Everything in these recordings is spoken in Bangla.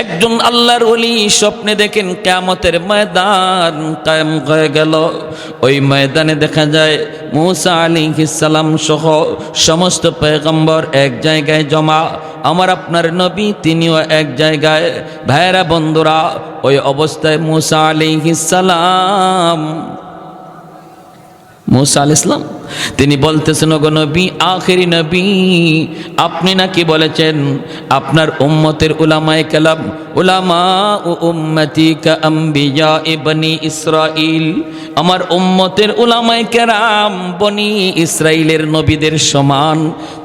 একজন আল্লাহর ওলি স্বপ্নে দেখেন কিয়ামতের ময়দান কায়েম হয়ে গেল। ওই ময়দানে দেখা যায় মূসা আলাইহিস সালাম সহ সমস্ত পয়গম্বর এক জায়গায় জমা, আমার আপনার নবী তিনিও এক জায়গায়। ভাইরা বন্ধুরা, ওই অবস্থায় মূসা আলাইহিস সালাম মূসা আলাইহিস সালাম তিনি বলতেছেন, ওগো নবী, আখেরি নবী, আপনি নাকি বলেছেন আপনার উম্মতের উলামায়ে কেরাম, উলামা ও উম্মতি কা আম্বিয়া বনি ইসরাইল, আমার উম্মতের উলামায়ে কেরাম বনি ইসরাইলের নবীদের সমান।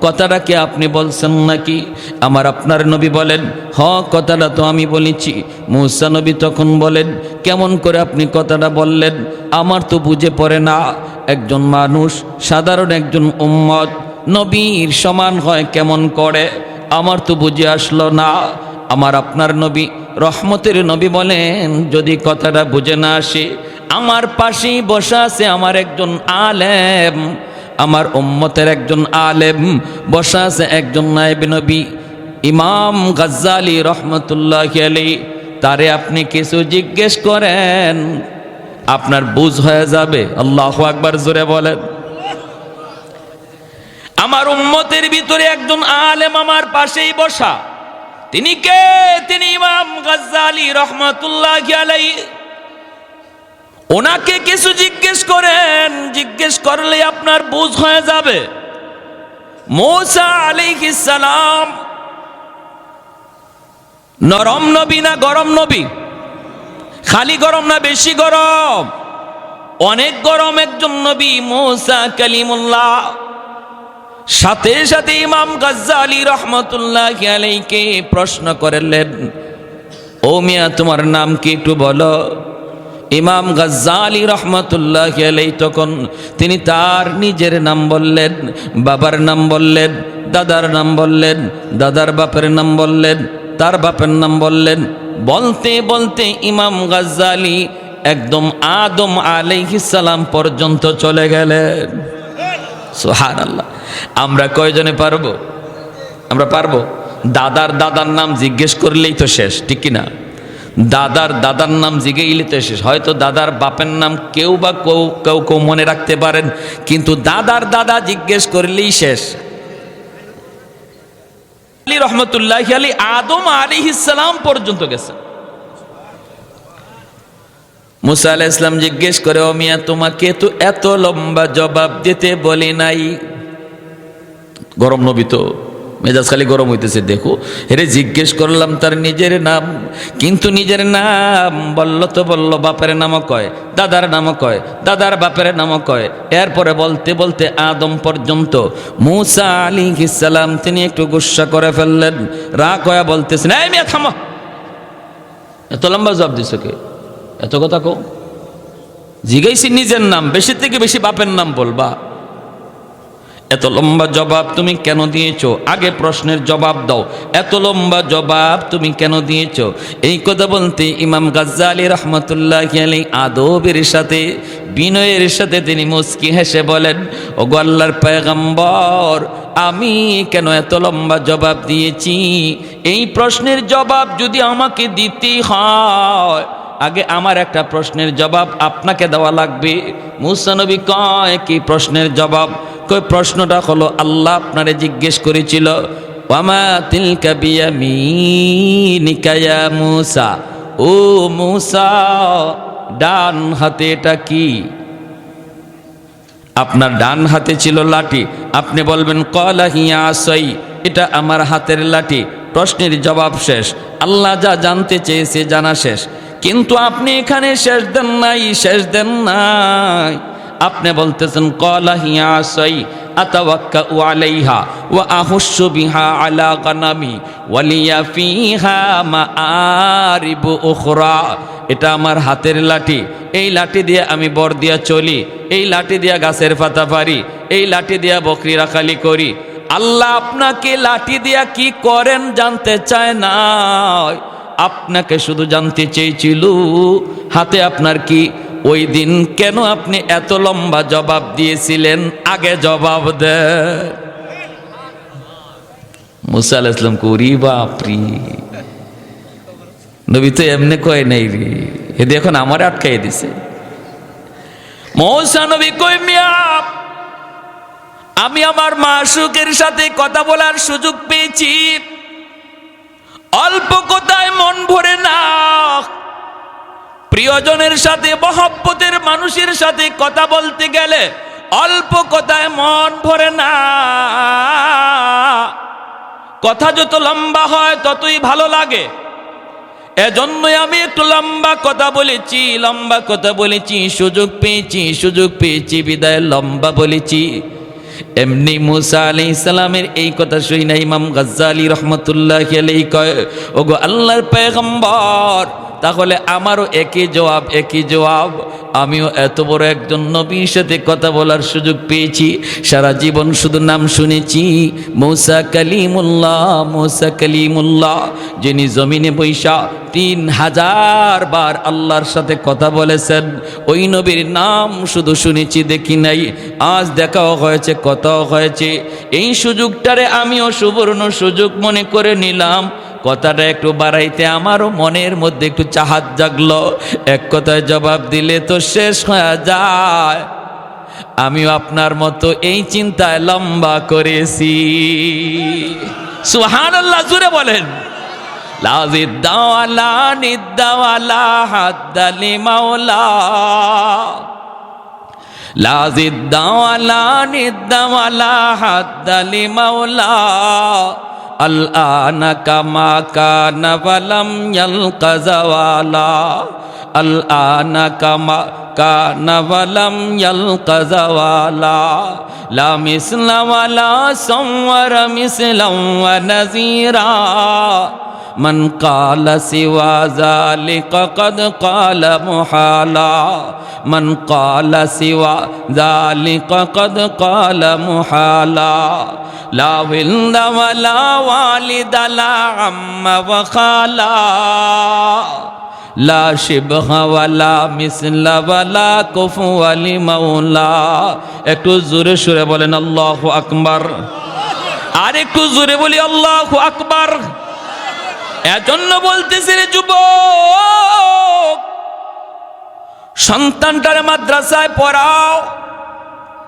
কথাটা কি আপনি বলছেন নাকি? আমার আপনার নবী বলেন, হ, কথাটা তো আমি বলেছি। মূসা নবী তখন বলেন, কেমন করে আপনি কথাটা বললেন? আমার তো বুঝে পড়ে না, একজন মানুষ সাধারণ একজন উম্মত নবীর সমান হয় কেমন করে? আমার তো বুঝে আসলো না। আমার আপনার নবী রহমতের নবী বলেন, যদি কথাটা বুঝে না আসে, আমার পাশেই বসা আছে আমার একজন আলেম, আমার উম্মতের একজন আলেম বসা আছে, একজন নায়েব নবী ইমাম গাজ্জালি রহমতুল্লাহি আলাইহি, তারে আপনি কিছু জিজ্ঞেস করেন, আপনার বুঝ হয়ে যাবে। আল্লাহু আকবার, জোরে বলেন। আমার উম্মতের ভিতরে একজন আলেম আমার পাশেই বসা, তিনি কে? তিনি ইমাম গাজ্জালি রহমাতুল্লাহি আলাইহি। ওনাকে কিছু জিজ্ঞেস করেন, জিজ্ঞেস করলে আপনার বুঝ হয়ে যাবে। মূসা আলাইহিস সালাম নরম নবী না গরম নবী? খালি গরম না বেশি গরম? অনেক গরম একজন নবী মূসা কালিমুল্লাহ। সাথে সাথে ইমাম গাজ্জালি রহমতুল্লাহি আলাইহিকে প্রশ্ন করলেন, ও মিয়া, তোমার নাম কি একটু বলো? ইমাম গাজ্জালি রহমতুল্লাহি আলাইহি তখন তিনি তার নিজের নাম বললেন, বাবার নাম বললেন, দাদার নাম বললেন, দাদার বাপের নাম বললেন, তার বাপের নাম বললেন। বলতে বলতে ইমাম গাজ্জালি একদম আদম আলাইহিস সালাম পর্যন্ত চলে গেলেন। সুবহানাল্লাহ। আমরা কয়জনে পারবো? আমরা পারবো? দাদার দাদার নাম জিজ্ঞেস করলেই তো শেষ, ঠিক কিনা? দাদার দাদার নাম জিজ্ঞেসই তো শেষ। হয়তো দাদার বাপের নাম কেউ বা কেউ মনে রাখতে পারেন, কিন্তু দাদার দাদা জিজ্ঞেস করলেই শেষ। রহমতুল্লাহি আলাইহি আদম আলাইহিস সালাম পর্যন্ত গেছে। মূসা আলাইহিস সালাম জিজ্ঞেস করে, ও মিয়া, তোমাকে তো এত লম্বা জবাব দিতে বলি নাই। গরম নবী তো, মেজাজ খালি গরম হইতেছে। দেখো, হেরে জিজ্ঞেস করলাম তার নিজের নাম, কিন্তু নিজের নাম বলল তো বলল, বাপের নামও কয়, দাদার নামও কয়, দাদার বাপের নামও কয়। এরপরে বলতে বলতে আদম পর্যন্ত। মূসা আলাইহিস সালাম তিনি একটু গুসা করে ফেললেন, রাগ হয়ে বলতেছেন, এই মিয়া থামো, এত লম্বা জবাব দিছো কে? এত কথা কও? জিজ্ঞাসি নিজের নাম, বেশি থেকে বেশি বাপের নাম বলবা। এত লম্বা জবাব তুমি কেন দিয়েছো? আগে প্রশ্নের জবাব দাও। এত লম্বা জবাব তুমি কেন দিয়েছো? এই কথা বলতে ইমাম গাজ্জালি রহমতুল্লাহি আলাইহি আদবের সাথে, বিনয়ের সাথে তিনি মুস্কি হেসে বলেন, ওগো আল্লাহর পয়গম্বর, আমি কেন এত লম্বা জবাব দিয়েছি? এই প্রশ্নের জবাব যদি আমাকে দিতেই হয়, আগে আমার একটা প্রশ্নের জবাব আপনাকে দেওয়া লাগবে। মূসা নবী কয়, কি প্রশ্নের জবাব? কই, প্রশ্নটা হলো, আল্লাহ আপনারে জিজ্ঞেস করেছিল, ওয়ামা তিলকা বিয়ামিনিকা ইয়া মূসা, ও মূসা, ডান হাতে এটা কি? আপনার ডান হাতে ছিল লাঠি, আপনি বলবেন ক্বালা হিয়া আসাই, এটা আমার হাতের লাঠি। প্রশ্নের জবাব শেষ, আল্লাহ যা জানতে চেয়েছে জানা শেষ। কিন্তু আপনি এখানে শেষ দেন নাই, শেষ দেন নাই। আপনি বলতেছেন ক্বালা হিয়া আসাই আতাওয়াক্কাউ আলাইহা ওয়া আহুশু বিহা আলা গানামি ওয়া লিয়া ফিহা মাআরিবু উখরা, এটা আমার হাতের লাঠি, এই লাঠি দিয়ে আমি বর দিয়া চলি, এই লাঠি দিয়া গাছের পাতা পারি, এই লাঠি দিয়া বকরি রাখালি করি। আল্লাহ আপনাকে লাঠি দিয়া কি করেন জানতে চায় না, আপনাকে শুধু জানতে চেয়েছিল হাতে আপনার কি। ওই দিন কেন আপনি এত লম্বা জবাব দিয়েছিলেন? আগে জবাব দে। মূসা আলাইহিস সালাম করি বাপরি, নবী তো এমনি কয় নাই রে, এদি এখন আমার আটকাই দিছে। মৌসা নবী কই মিয়া আমি আমার মাশূকের সাথে কথা বলার সুযোগ পেয়েছি, অল্প কথায় মন ভরে না। প্রিয়জনের সাথে মহব্বতের মানুষের সাথে কথা বলতে গেলে অল্প কথায় মন ভরে না। কথা যত লম্বা হয় ততই ভালো লাগে। এজন্যই আমি একটু লম্বা কথা বলেছি, সুযোগ পেয়েছি বিদায় লম্বা বলেছি। এমনি মুসা আলাইহিস সালামের এই কথা শুনে ইমাম গাজ্জালী রাহমাতুল্লাহি আলাইহি কয়, ওগো আল্লাহর পয়গম্বর, তাহলে আমারও একই জবাব। আমিও এত বড় একজন নবীর সাথে কথা বলার সুযোগ পেয়েছি, সারা জীবন শুধু নাম শুনেছি মুসা কালিমুল্লাহ, যিনি জমিনে বৈশা 3000 বার আল্লাহর সাথে কথা বলেছেন। ওই নবীর নাম শুধু শুনেছি, দেখি নাই। আজ দেখাও হয়েছে, কথাও হয়েছে। এই সুযোগটারে আমিও সুবর্ণ সুযোগ মনে করে নিলাম। কথাটা একটু বাড়াইতে আমারও মনের মধ্যে একটু চাহাত জাগলো। এক কথায় জবাব দিলে তো শেষ হয়ে যায়। আমিও আপনার মতো এই চিন্তায় লম্বা করেছি। সুবহানাল্লাহ, জোরে বলেন। লাযিদ্দাওয়ালা নিদ্দাওয়ালা হাদ্দালি মাওলা, লাযিদ্দাওয়ালা নিদ্দাওয়ালা হাদ্দালি মাওলা, আল-আনা কামা কানা ওয়ালাম ইয়ালকা যাওয়ালা, আল-আনা কামা কানা ওয়ালাম ইয়ালকা যাওয়ালা, লা মিসলা ওয়ালা সাওয়ারা মিসলাম ওয়া নাযীরা, মান ক্বালা সিওয়া যালিকা ক্বাদ ক্বালা মুহালা, মান ক্বালা সিওয়া যালিকা ক্বাদ ক্বালা মুহালা, লা ওয়ালদা ওয়ালা ওয়ালিদা লা আম্মা ওয়া খালা, লা শিবহা ওয়ালা মিসলা ওয়ালা কুফুয়া লিমাওলা। একটু জোরে সুরে বলেন আল্লাহু আকবার। আর একটু জোরে বলি আল্লাহু আকবার। এজন্য বলতেছি রে যুবক, সন্তানটারে মাদ্রাসায় পড়াও,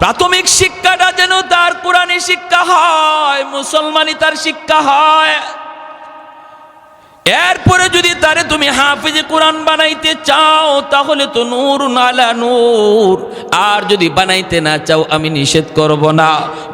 প্রাথমিক শিক্ষাটা যেন তার কোরআনী শিক্ষা হয়, মুসলমানি তার শিক্ষা হয়। এরপরে যদি তারে তুমি হাফিজে কোরআন বানাইতে চাও তাহলে তো নূরুন আলা নূর। আর যদি বানাইতে না চাও আমি নিষেধ করব না,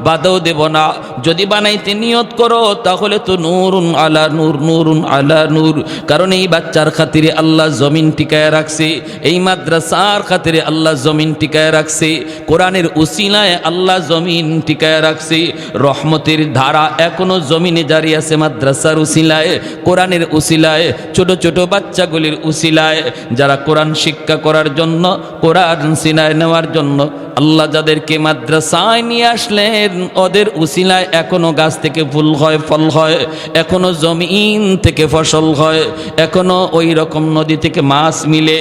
বাধাও দেব না। যদি বানাইতে নিয়ত করো তাহলে তো নূরুন আলা নূর, নূরুন আলা নূর। কারণ এই বাচ্চার খাতিরে আল্লাহ জমিন টিকায় রাখছে, এই মাদ্রাসার খাতিরে আল্লাহ জমিন টিকায় রাখছে, কোরআনের উসিলায় আল্লাহ জমিন টিকায় রাখছে। রহমতের ধারা এখনো জমিনে জারি আছে মাদ্রাসার উসিলায়, কোরআনের উসিলায়, ছোট ছোট বাচ্চাগুলির উসিলায়, যারা কোরআন শিক্ষা করার জন্য, কোরআন সিনায় নেওয়ার জন্য আল্লাহ যাদেরকে মাদ্রাসায় নিয়ে আসলেন, ওদের উসিলায় এখনো গাছ থেকে ফুল হয়, ফল হয়, এখনো জমিন থেকে ফসল হয়, এখনো ওই রকম নদী থেকে মাছ মিলে।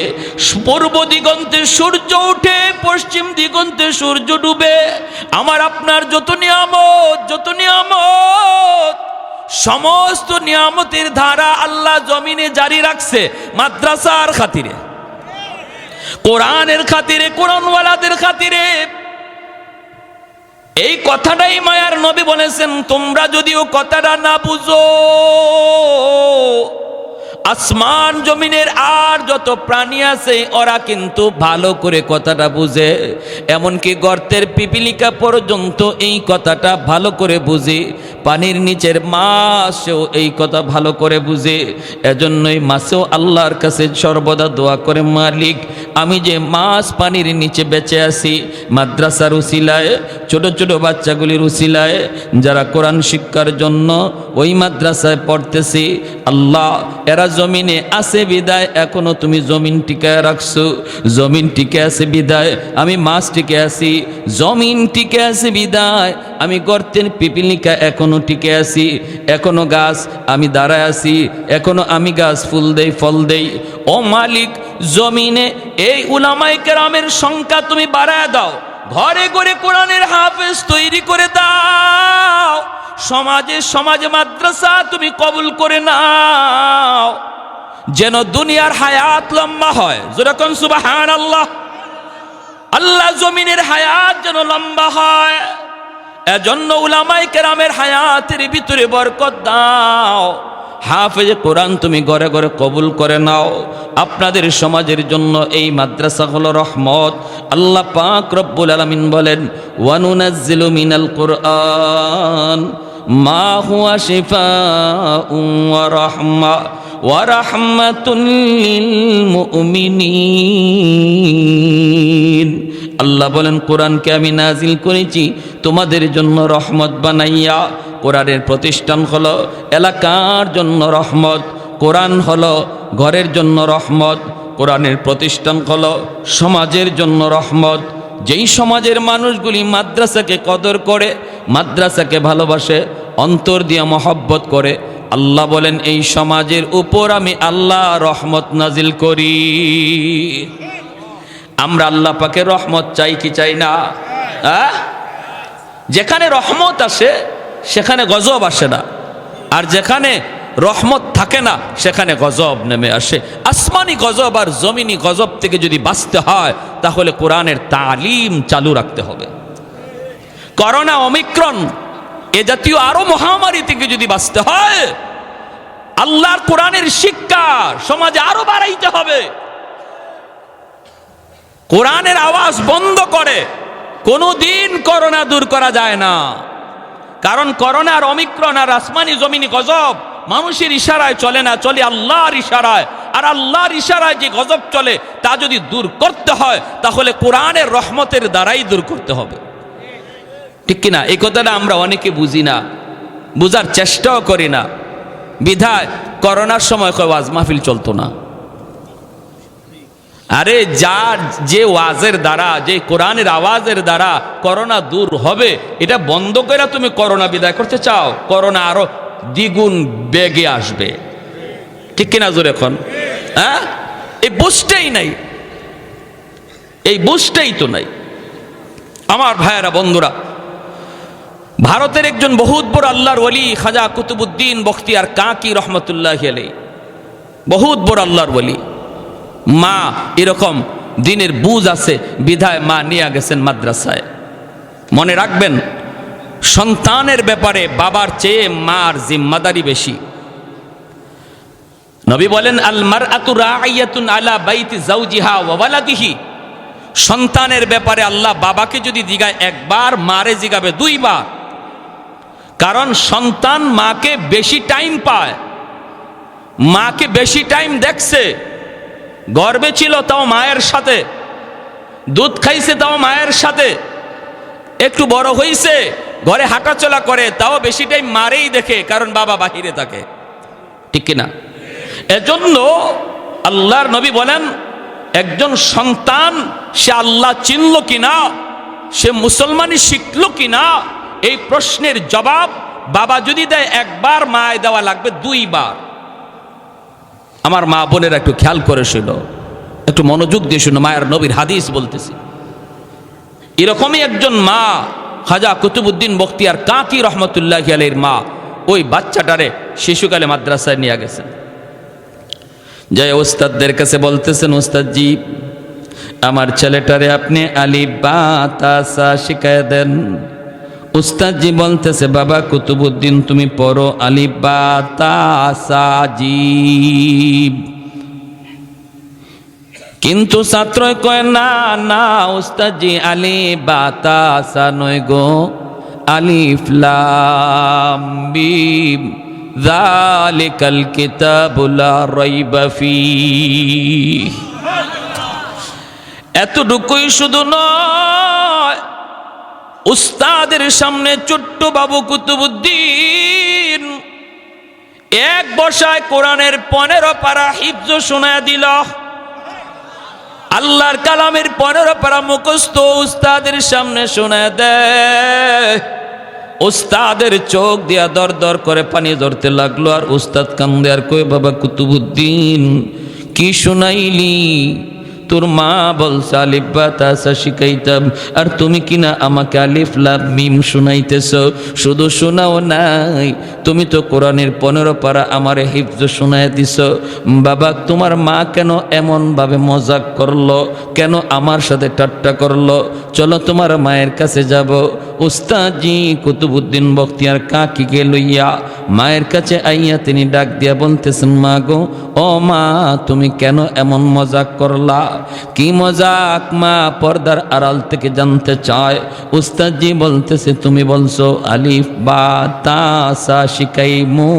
পূর্ব দিগন্তে সূর্য উঠে, পশ্চিম দিগন্তে সূর্য ডুবে। আমার আপনার যত নিয়ামত সমস্ত নিয়ামতের ধারা আল্লাহ জমিনে জারি রাখছে মাদ্রাসার খাতিরে, কোরআনের খাতিরে, কোরআনওয়ালাদের খাতিরে। এই কথাটাই মায়ার নবী বলেছেন, তোমরা যদিও কথাটা না বুঝো, আসমান জমিনের আর যত প্রাণী আছে ওরা কিন্তু ভালো করে কথাটা বুঝে। এমনকি গর্তের পিপিলিকা পর্যন্ত এই কথাটা ভালো করে বুঝে, পানির নিচের মাছও এই কথা ভালো করে বুঝে। এজন্যই মাছেও আল্লাহর কাছে সর্বদা দোয়া করে, মালিক আমি যে মাছ পানির নিচে বেঁচে আছি মাদ্রাসার উসিলায়, ছোট ছোট বাচ্চাগুলির উসিলায়, যারা কোরআন শিক্ষার জন্য ওই মাদ্রাসায় পড়তেছি, আল্লাহ এরা জমিনে আছে বিদায় এখনো তুমি জমিন টিকায় রাখছো, জমিন টিকে আছে বিদায় আমি মাছ টিকে আছি, জমিন টিকে আছে বিদায় আমি গর্তের পিপিলিকা এখনো টিকে আছি, এখনো গাছ আমি দাঁড়ায় আছি, এখনো আমি গাছ ফুল দেই, ফল দেই। ও মালিক, জমিনে এই উলামায়ে কেরামের সংখ্যা তুমি বাড়ায় দাও, ঘরে ঘরে কোরআনের হাফেজ তৈরি করে দাও, সমাজে সমাজে মাদ্রাসা তুমি কবুল করে নাও। যেন দুনিয়ার হায়াত লম্বা হয়। যেরকম সুবহানাল্লাহ। আল্লাহ জমিনের হায়াত যেন লম্বা হয়, এজন্য উলামায়ে কেরামের হায়াতের ভিতরে বরকত দাও। হাফেজে কোরআন তুমি ঘরে ঘরে কবুল করে নাও। আপনাদের সমাজের জন্য এই মাদ্রাসা হলো রহমত। আল্লাহ পাক রব্বুল আলামিন বলেন, ওয়া নুনাজ্জিলু মিনাল কুরআন মা হুয়া শিফাউন ওয়া রাহমা ওয়া রাহমাতুল লিল মুমিনিন। আল্লাহ বলেন, কোরআনকে আমি নাজিল করেছি তোমাদের জন্য রহমত বানাইয়া। কোরআনের প্রতিষ্ঠান হলো এলাকার জন্য রহমত, কোরআন হলো ঘরের জন্য রহমত, কোরআনের প্রতিষ্ঠান হলো সমাজের জন্য রহমত। যেই সমাজের মানুষগুলি মাদ্রাসাকে কদর করে, মাদ্রাসাকে ভালোবাসে, অন্তর দিয়ে মহব্বত করে, আল্লাহ বলেন এই সমাজের উপর আমি আল্লাহ রহমত নাজিল করি। আমরা আল্লাহ পাকের রহমত চাই কি চাই না? যেখানে রহমত আসে সেখানে গজব আসে না, আর যেখানে রহমত থাকে না সেখানে গজব নেমে আসে। আসমানি গজব আর জমিনি গজব থেকে যদি বাঁচতে হয় তাহলে কোরআনের তালিম চালু রাখতে হবে। করোনা, ওমিক্রন এ জাতীয় আরো মহামারী থেকে যদি বাঁচতে হয়, আল্লাহর কোরআনের শিক্ষা সমাজে আরো বাড়াইতে হবে। কোরআনের আওয়াজ বন্ধ করে কোনোদিন করোনা দূর করা যায় না। কারণ করোনা আর ওমিক্রন আর আসমানি জমিনি গজব মানুষের ইশারায় চলে না, চলে আল্লাহর ইশারায়। আর আল্লাহর ইশারায় যে গজব চলে তা যদি দূর করতে হয় তাহলে কোরআনের রহমতের দ্বারাই দূর করতে হবে। ঠিক কিনা? এই কথাটা আমরা অনেকে বুঝি না, বুঝার চেষ্টাও করি না। বিধায় করোনার সময় ওয়াজ মাহফিল চলতো না। আরে যার যে ওয়াজের দ্বারা, যে কোরআনের আওয়াজের দ্বারা করোনা দূর হবে, এটা বন্ধ করে তুমি করোনা বিদায় করতে চাও, করোনা আরো দ্বিগুণ বেগে আসবে। ঠিক কিনা জোর? এখন এই বুঝতেই নাই, এই বুঝতেই তো নাই। আমার ভাইয়েরা, বন্ধুরা, ভারতের একজন বহুত বড় আল্লাহর ওলি খাজা কুতুবউদ্দিন বখতিয়ার কাকি রহমতুল্লাহি আলাইহি, বহুত বড় আল্লাহর ওলি। মা এরকম দিনের বুঝ আছে বিধায় মা নিয়ে গেছেন মাদ্রাসায়। মনে রাখবেন, সন্তানের ব্যাপারে বাবার চেয়ে মার জিম্মাদারি বেশি। নবী বলেন, আল মারআতু রাইয়াতুন আলা বাইতি যাওজিহা ওয়া ওয়ালাদিহি। সন্তানের ব্যাপারে আল্লাহ বাবাকে যদি জিগায় একবার, মারে জিগাবে দুইবার। কারণ সন্তান মাকে বেশি টাইম পায়, মাকে বেশি টাইম দেখছে। গর্বে ছিল তাও মায়ের সাথে, দুধ খাইছে তাও মায়ের সাথে, একটু বড় হইছে ঘরে হাঁটাচলা করে তাও বেশি টাইম মারেই দেখে, কারণ বাবা বাহিরে থাকে। ঠিক কিনা? এজন্য আল্লাহর নবী বলেন, একজন সন্তান সে আল্লাহ চিনল কিনা, সে মুসলমানি শিখল কিনা, এই প্রশ্নের জবাব বাবা যদি দেয় একবার, মায় দেওয়া লাগবে দুইবার। আমার মা বোনেরা একটু খেয়াল করে শুনো, একটু মনোযোগ দিয়ে শুনো, মায়ের নবীর হাদিস বলতেছি। এরকমই একজন মা খাজা কুতুবউদ্দিন বখতিয়ার কাকি রহমতুল্লাহি আলাইহির মা ওই বাচ্চাটারে শিশুকালে মাদ্রাসায় নিয়ে গেছেন। যে ওস্তাদদের কাছে বলতেছেন, ওস্তাদজি আমার ছেলেটারে আপনি আলিফ বা তা সা শিখায় দেন। উস্তাদজি বলতেছে, বাবা কুতুবউদ্দিন তুমি পড়ো আলিফ বা তা সা জিব। কিন্তু ছাত্র কয়, না না উস্তাদজি আলিফ বা তা সা নয় গো, আলিফ লাম মিম যালিকাল কিতাবু লা রাইবা ফীহ। এতটুকুই শুধু নয়, উস্তাদের সামনে ছোট্ট বাবু কুতুবউদ্দিন এক বসায় কোরআনের 15 পারা হিফজ শোনায় দিল। আল্লাহর কালামের 15 পারা মুখস্থ উস্তাদের সামনে শোনায় দেয়। উস্তাদের চোখ দিয়া দর দর করে পানি ধরতে লাগলো, আর উস্তাদ কান্দে আর কই, বাবা কুতুবউদ্দিন কি শোনাইলি? তোর মা বলছে আলিফ বা তাসা শিখাইতাম, আর তুমি কিনা আমাকে আলিফ লাম মিম শুনাইতেছ। শুধু শোনাও নাই, তুমি তো কোরআনের 15 পারা আমারে হিফজ শোনায় দিছ। বাবা, তোমার মা কেন এমন ভাবে মজাক করলো, কেন আমার সাথে ঠাট্টা করলো? চলো তোমার মায়ের কাছে যাব। উস্তাদজি কুতুবউদ্দিন বখতিয়ার কাকিকে লইয়া মায়ের কাছে আইয়া তিনি ডাক দিয়া বলতেছেন, মা গো, ও মা, তুমি কেন এমন মজাক করলা? কি মজাক মা? পর্দার আড়াল থেকে জানতে চায়। উস্তাদজি বলতেছে, তুমি বলছো আলিফ বা তা সা শিখাইমু,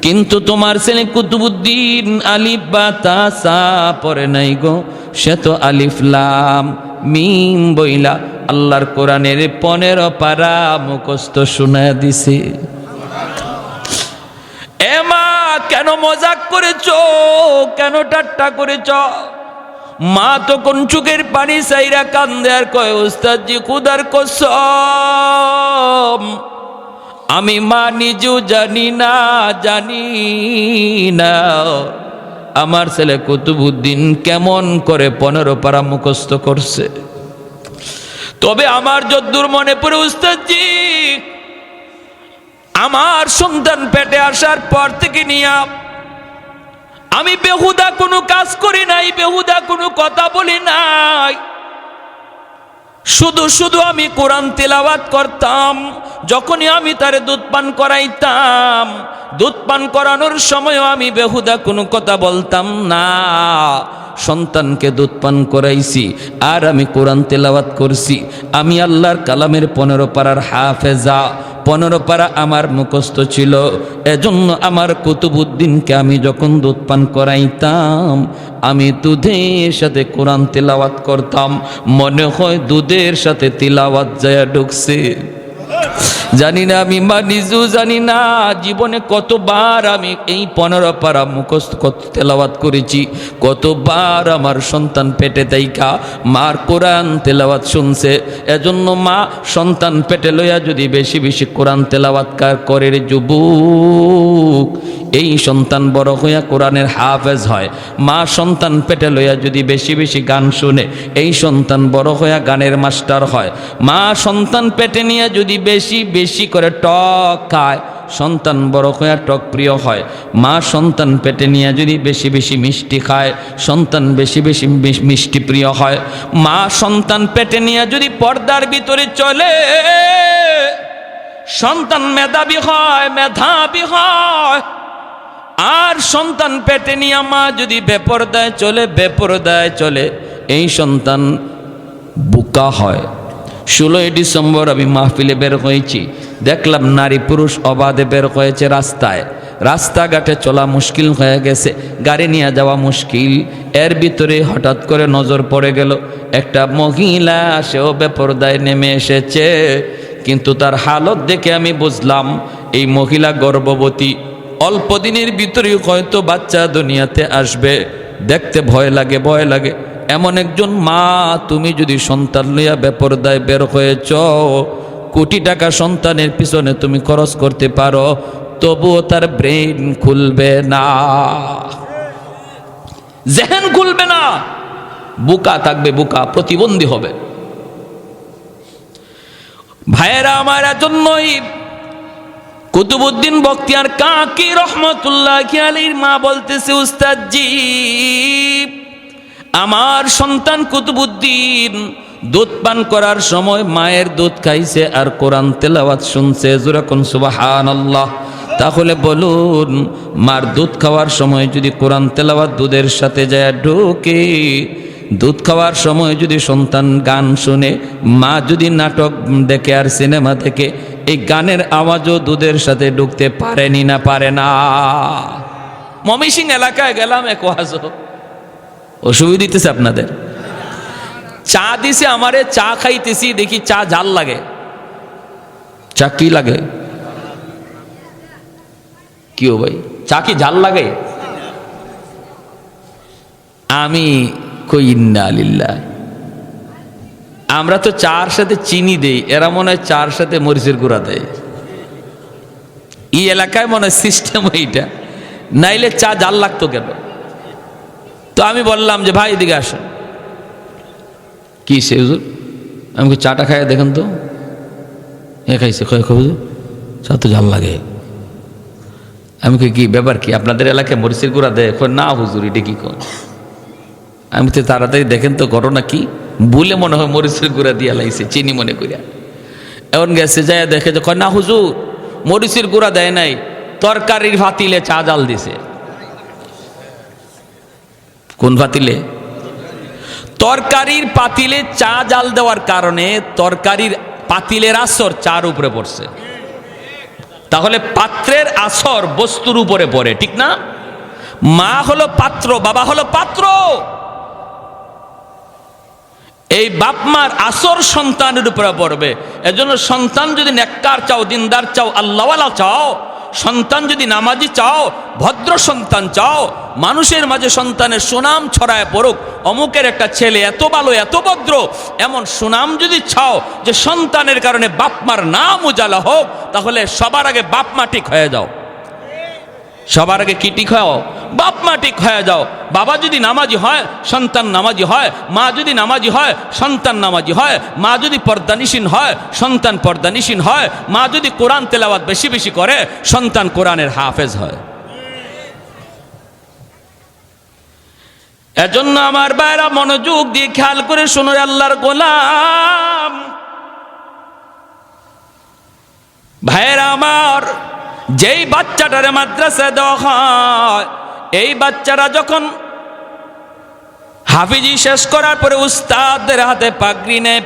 কিন্তু তোমার ছেলে কুতুবউদ্দিন আলিফ বা তা সা পড়ে নাই গো, সে তো আলিফ লাম মিম বইলা আল্লাহর কোরআনের 15 পারা মুখস্থ শুনায় দিছে। এ মা, কেন মজাক করেছ? কেন ঠাট্টা করেছ? মা তখন চোখের পানি চাইরা কান্দে আর কয়, উস্তাদজি খুদার কসম, আমি মা নিজেও জানি না আমার ছেলে কুতুবউদ্দিন কেমন করে 15 পারা মুখস্থ করছে। তবে আমার যদ্দূর মনে পড়ে উস্তাদজি, আমার সন্তান পেটে আসার পর থেকে নিয়া আমি বেহুদা কোনো কাজ করি নাই, বেহুদা কোনো কথা বলি নাই। শুধু আমি কোরআন তেলাওয়াত করতাম। যখনই আমি তারে দুধ পান করাইতাম, দুধ পান করানোর সময়ও আমি বেহুদা কোনো কথা বলতাম না। সন্তানকে দুধ পান করাইছি আর আমি কোরআন তেলাওয়াত করছি। আমি আল্লাহর কালামের 15 পারার হাফেজা, 15 পারা আমার মুখস্থ ছিল। এজন্য আমার কুতুবউদ্দিনকে আমি যখন দুধ পান করাইতাম, আমি দুধের সাথে কোরআন তেলাওয়াত করতাম। মনে হয় দুধের সাথে তিলাওয়াত যায় ঢুকছে। জানি না, আমি মা নিজেও জানি না জীবনে কতবার আমি এই 15 পারা মুখস্থ তেলাওয়াত করেছি, কতবার আমার সন্তান পেটে দেইকা মার কোরআন তেলাওয়াত শুনছে। এজন্য মা সন্তান পেটে লইয়া যদি বেশি বেশি কোরআন তেলাওয়াত করে রে যুবক, এই সন্তান বড় হইয়া কোরআনের হাফেজ হয়। মা সন্তান পেটে লইয়া যদি বেশি বেশি গান শুনে, এই সন্তান বড় হইয়া গানের মাস্টার হয়। মা সন্তান পেটে নিয়ে যদি বেশি বেশি করে টক খায়, সন্তান বড় হইয়া টক প্রিয় হয়। মা সন্তান পেটে নিয়ে যদি বেশি বেশি মিষ্টি খায়, সন্তান বেশি বেশি মিষ্টি প্রিয় হয়। মা সন্তান পেটে নিয়ে যদি পর্দার ভিতরে চলে, সন্তান মেধাবী হয়। আর সন্তান পেটে নিয়ে মা যদি বেপরদায় চলে, এই সন্তান বোকা হয়। 16 ডিসেম্বর আমি মাহফিলে বের হয়েছি, দেখলাম নারী পুরুষ অবাধে বের হয়েছে রাস্তায়। রাস্তাঘাটে চলা মুশকিল হয়ে গেছে, গাড়ি নিয়ে যাওয়া মুশকিল। এর ভিতরে হঠাৎ করে নজর পড়ে গেল একটা মহিলা, সেও বেপরদায় নেমে এসেছে। কিন্তু তার হালত দেখে আমি বুঝলাম এই মহিলা গর্ভবতী, অল্প দিনের ভিতরেই হয়তো বাচ্চা দুনিয়াতে আসবে। দেখতে ভয় লাগে। এমন একজন মা, তুমি যদি সন্তান লইয়া বেপরদায় বের হয়েছ, কোটি টাকা সন্তানের পিছনে তুমি খরচ করতে পারো, তবুও তার ব্রেন খুলবে না, জেহেন খুলবে না, বোকা থাকবে, বোকা, প্রতিবন্ধী হবে। ভাইয়েরা আমার, এজন্যই কুতুবউদ্দিন বখতিয়ার কাকি রহমতুল্লাহি আলাইহির মা বলতেছে, উস্তাদজি, আমার সন্তান কুতুবউদ্দিন দুধ পান করার সময় মায়ের দুধ খাইছে আর কোরআন তেলাওয়াত শুনছে। যেরকম সুবহানাল্লাহ। তাহলে বলুন, মার দুধ খাওয়ার সময় যদি কোরআন তেলাওয়াত দুধের সাথে যায় ঢোকে, দুধ খাওয়ার সময় যদি সন্তান গান শুনে, মা যদি নাটক দেখে আর সিনেমা দেখে, এই গানের আওয়াজও দুধের সাথে ঢুকতে পারেনি না পারে না? ময়মনসিং এলাকায় গেলাম, এক ওয়াজ, অসুবিধা দিতেছে আপনাদের। চা দিছে আমারে, চা খাইতেছি, দেখি চা ঝাল লাগে। চা কি লাগে? কি ও ভাই, চা কি ঝাল লাগে? আমি কই ইন্না লিল্লাহ। আমরা তো চার সাথে চিনি দেই, এরা মনে হয় চার সাথে মরিচের গুঁড়া দেয়। এই এলাকায় মনে হয় সিস্টেম এইটা, নাইলে চা জাল লাগতো কেন? তো আমি বললাম যে ভাই এদিকে আসেন। কি সে হুজুর? আমি চাটা খাই দেখেন তো। এ খাইছে, হুজুর চা তো জাল লাগে। আমি কি ব্যাপার কি, আপনাদের এলাকায় মরিচের গুঁড়া দেয়? না হুজুর, এটা কি কর? আমি তো তাড়াতাড়ি দেখেন তো ঘটনা কি। বলে মনে হয় মরিচের গুঁড়া দিয়া লাইছে, চিনি মনে করিয়া। এমন গেছে যায় দেখে যে না হুজুর মরিচের গুঁড়া দেয় নাই, তরকারির ভাতিলে চা জাল দিছে। কোন ভাতিলে? তরকারির পাতিলে চা জাল দেওয়ার কারণে তরকারির পাতিলের আসর চার উপরে পড়ছে। তাহলে পাত্রের আসর বস্তুর উপরে পড়ে, ঠিক না? মা হলো পাত্র, বাবা হলো পাত্র। এই বাপ মার আসর সন্তানের উপরে পড়বে। এজন্য সন্তান যদি নেককার চাও, দিনদার চাও, আল্লাহওয়ালা চাও, সন্তান যদি নামাজি চাও, ভদ্র সন্তান চাও, মানুষের মাঝে সন্তানের সুনাম ছড়ায় পড়ুক, অমুকের একটা ছেলে এত ভালো এত ভদ্র, এমন সুনাম যদি চাও যে সন্তানের কারণে বাপ মার নাম উজালা হোক, তাহলে সবার আগে বাপ মা ঠিক হয়ে যাও। সবার আগে কি ঠিক হও? বাপ মা ঠিক হয়ে যাও। বাবা যদি নামাজি হয় সন্তান নামাজি হয়, মা যদি নামাজি হয় সন্তান নামাজি হয়, মা যদি পর্দানিসীন হয় সন্তান পর্দানিসীন হয়, মা যদি কোরআন তেলাওয়াত বেশি বেশি করে সন্তান কোরআনের হাফেজ হয়। এজন্য আমার ভাইরা মনোযোগ দিয়ে খেয়াল করে শোনো, আল্লাহর গোলাম ভাইরা আমার, যেই বাচ্চাটারে মাদ্রাসায় দেওয়া হয়, এই বাচ্চারা যখন হাফিজি শেষ করার পরে উস্তাদের হাতে পাগড়ি নেয়,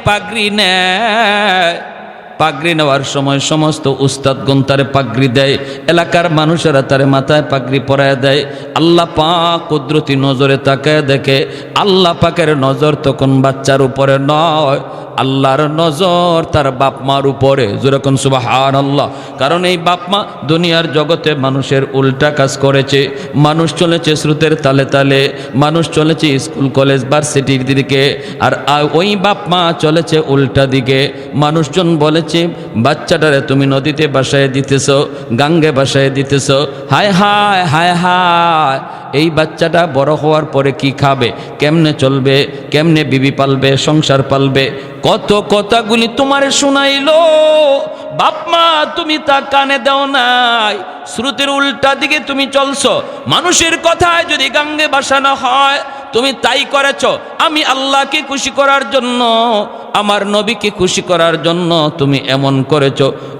পাগড়ি নেওয়ার সময় সমস্ত উস্তাদগণ তারে পাগড়ি দেয়, এলাকার মানুষেরা তারে মাথায় পাগড়ি পরায় দেয়। আল্লাহ পাক কুদরতি নজরে তাকায় দেখে, আল্লাহ পাকের নজর তখন বাচ্চার উপরে নয়, আল্লাহর নজর তার বাপ মার উপরে। যেরকম সুবহানাল্লাহ। কারণ এই বাপ মা দুনিয়ার জগতে মানুষের উল্টা কাজ করেছে। মানুষ চলেছে স্রোতের তালে তালে, মানুষ চলেছে স্কুল কলেজ ভার্সিটির দিকে, আর ওই বাপ মা চলেছে উল্টা দিকে। মানুষজন বলেছে বাচ্চাটারে তুমি নদীতে বাসায় দিতেছ, গাঙ্গে বাসায় দিতেছ। হায় হায় হায় হায়, এই বাচ্চাটা বড় হওয়ার পরে কি খাবে, কেমনে চলবে, কেমনে বিবি পালবে, সংসার পালবে, কত কথাগুলি তোমারে শোনাইলো, বাপ মা তুমি তা কানে দাও নাই। স্রোতের উল্টা দিকে তুমি চলছো, মানুষের কথায় যদি গাঙ্গে বাসানো হয় তুমি তাই করেছ। আমি আল্লাহকে খুশি করার জন্য, আমার নবীকে খুশি করার জন্য তুমি এমন করেছ।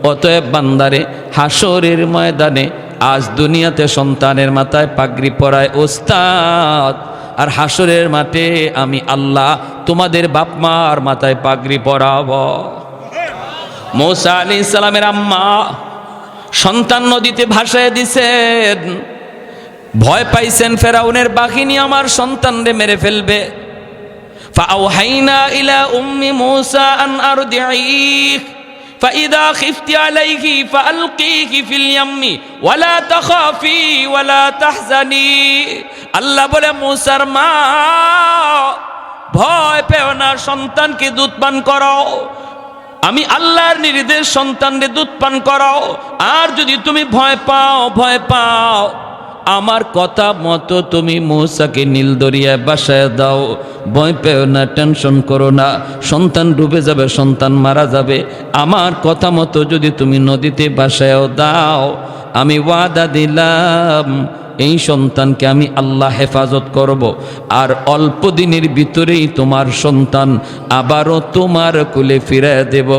অতএব বান্দারে, হাসরের ময়দানে আজ দুনিয়াতে সন্তানের মাথায় পাগড়ি পরায় ওস্তাদ, আর হাসরের মাঠে আমি আল্লাহ তোমাদের বাপ মার মাথায় পাগড়ি পরাবো। মূসা আলাইহিস সালামের আম্মা সন্তান নদীতে ভাসায় দিছেন, ভয় পাইছেন ফেরাউনের বাহিনী আমার সন্তানরে মেরে ফেলবে। ফাআওহাইনা ইলা উম্মি মূসা আন আরদিঈহ ফাইদা খিফতি আলাইহি ফাআলকিহি ফিল ইয়াম্মি ওয়ালা তাখাফি ওয়ালা তাহজানি। আল্লাহ বলে, মূসার মা ভয় পেও না, সন্তানকে দুধ পান করাও। আমি আল্লাহর নির্দেশ, সন্তানকে দুধ পান করাও। আর যদি তুমি ভয় পাও আমার কথা মতো তুমি মূসাকে নীল দরিয়ায় বাসায় দাও। ভয় পেও না, টেনশন করো না, সন্তান ডুবে যাবে, সন্তান মারা যাবে। আমার কথা মতো যদি তুমি নদীতে বাসায়ও দাও, আমি ওয়াদা দিলাম এই সন্তানকে আমি আল্লাহ হেফাজত করব। আর অল্প দিনের ভিতরেই তোমার সন্তান আবারও তোমার কোলে ফিরিয়ে দেব।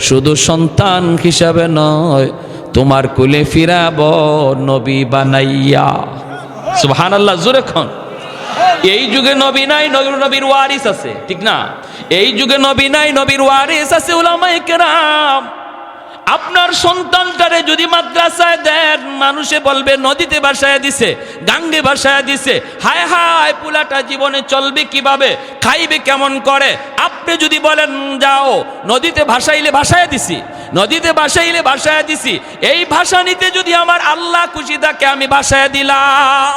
শুধু সন্তান হিসাবে নয়, তোমার কোলে ফিরাব নবী বানাইয়া। সুবহানাল্লাহ, জোরে খন। এই যুগে নবী নাই, নবীর ওয়ারিস আছে, ঠিক না? এই যুগে নবী নাই, নবীর ওয়ারিস আছে উলামায়ে কেরাম। আপনার সন্তানটারে যদি মাদ্রাসায় দেন, মানুষে বলবে নদীতে বাসায় দিছে, গাঙ্গে বাসায় দিছে। হায় হায়, পুলাটা জীবনে চলবে কিভাবে, খাইবে কেমন করে? আপনি যদি বলেন যাও নদীতে ভাসাইলে ভাসায় দিছি, নদীতে ভাসাইলে ভাসায় দিছি, এই ভাষা নিতে যদি আমার আল্লাহ খুশি থাকে আমি ভাসায় দিলাম।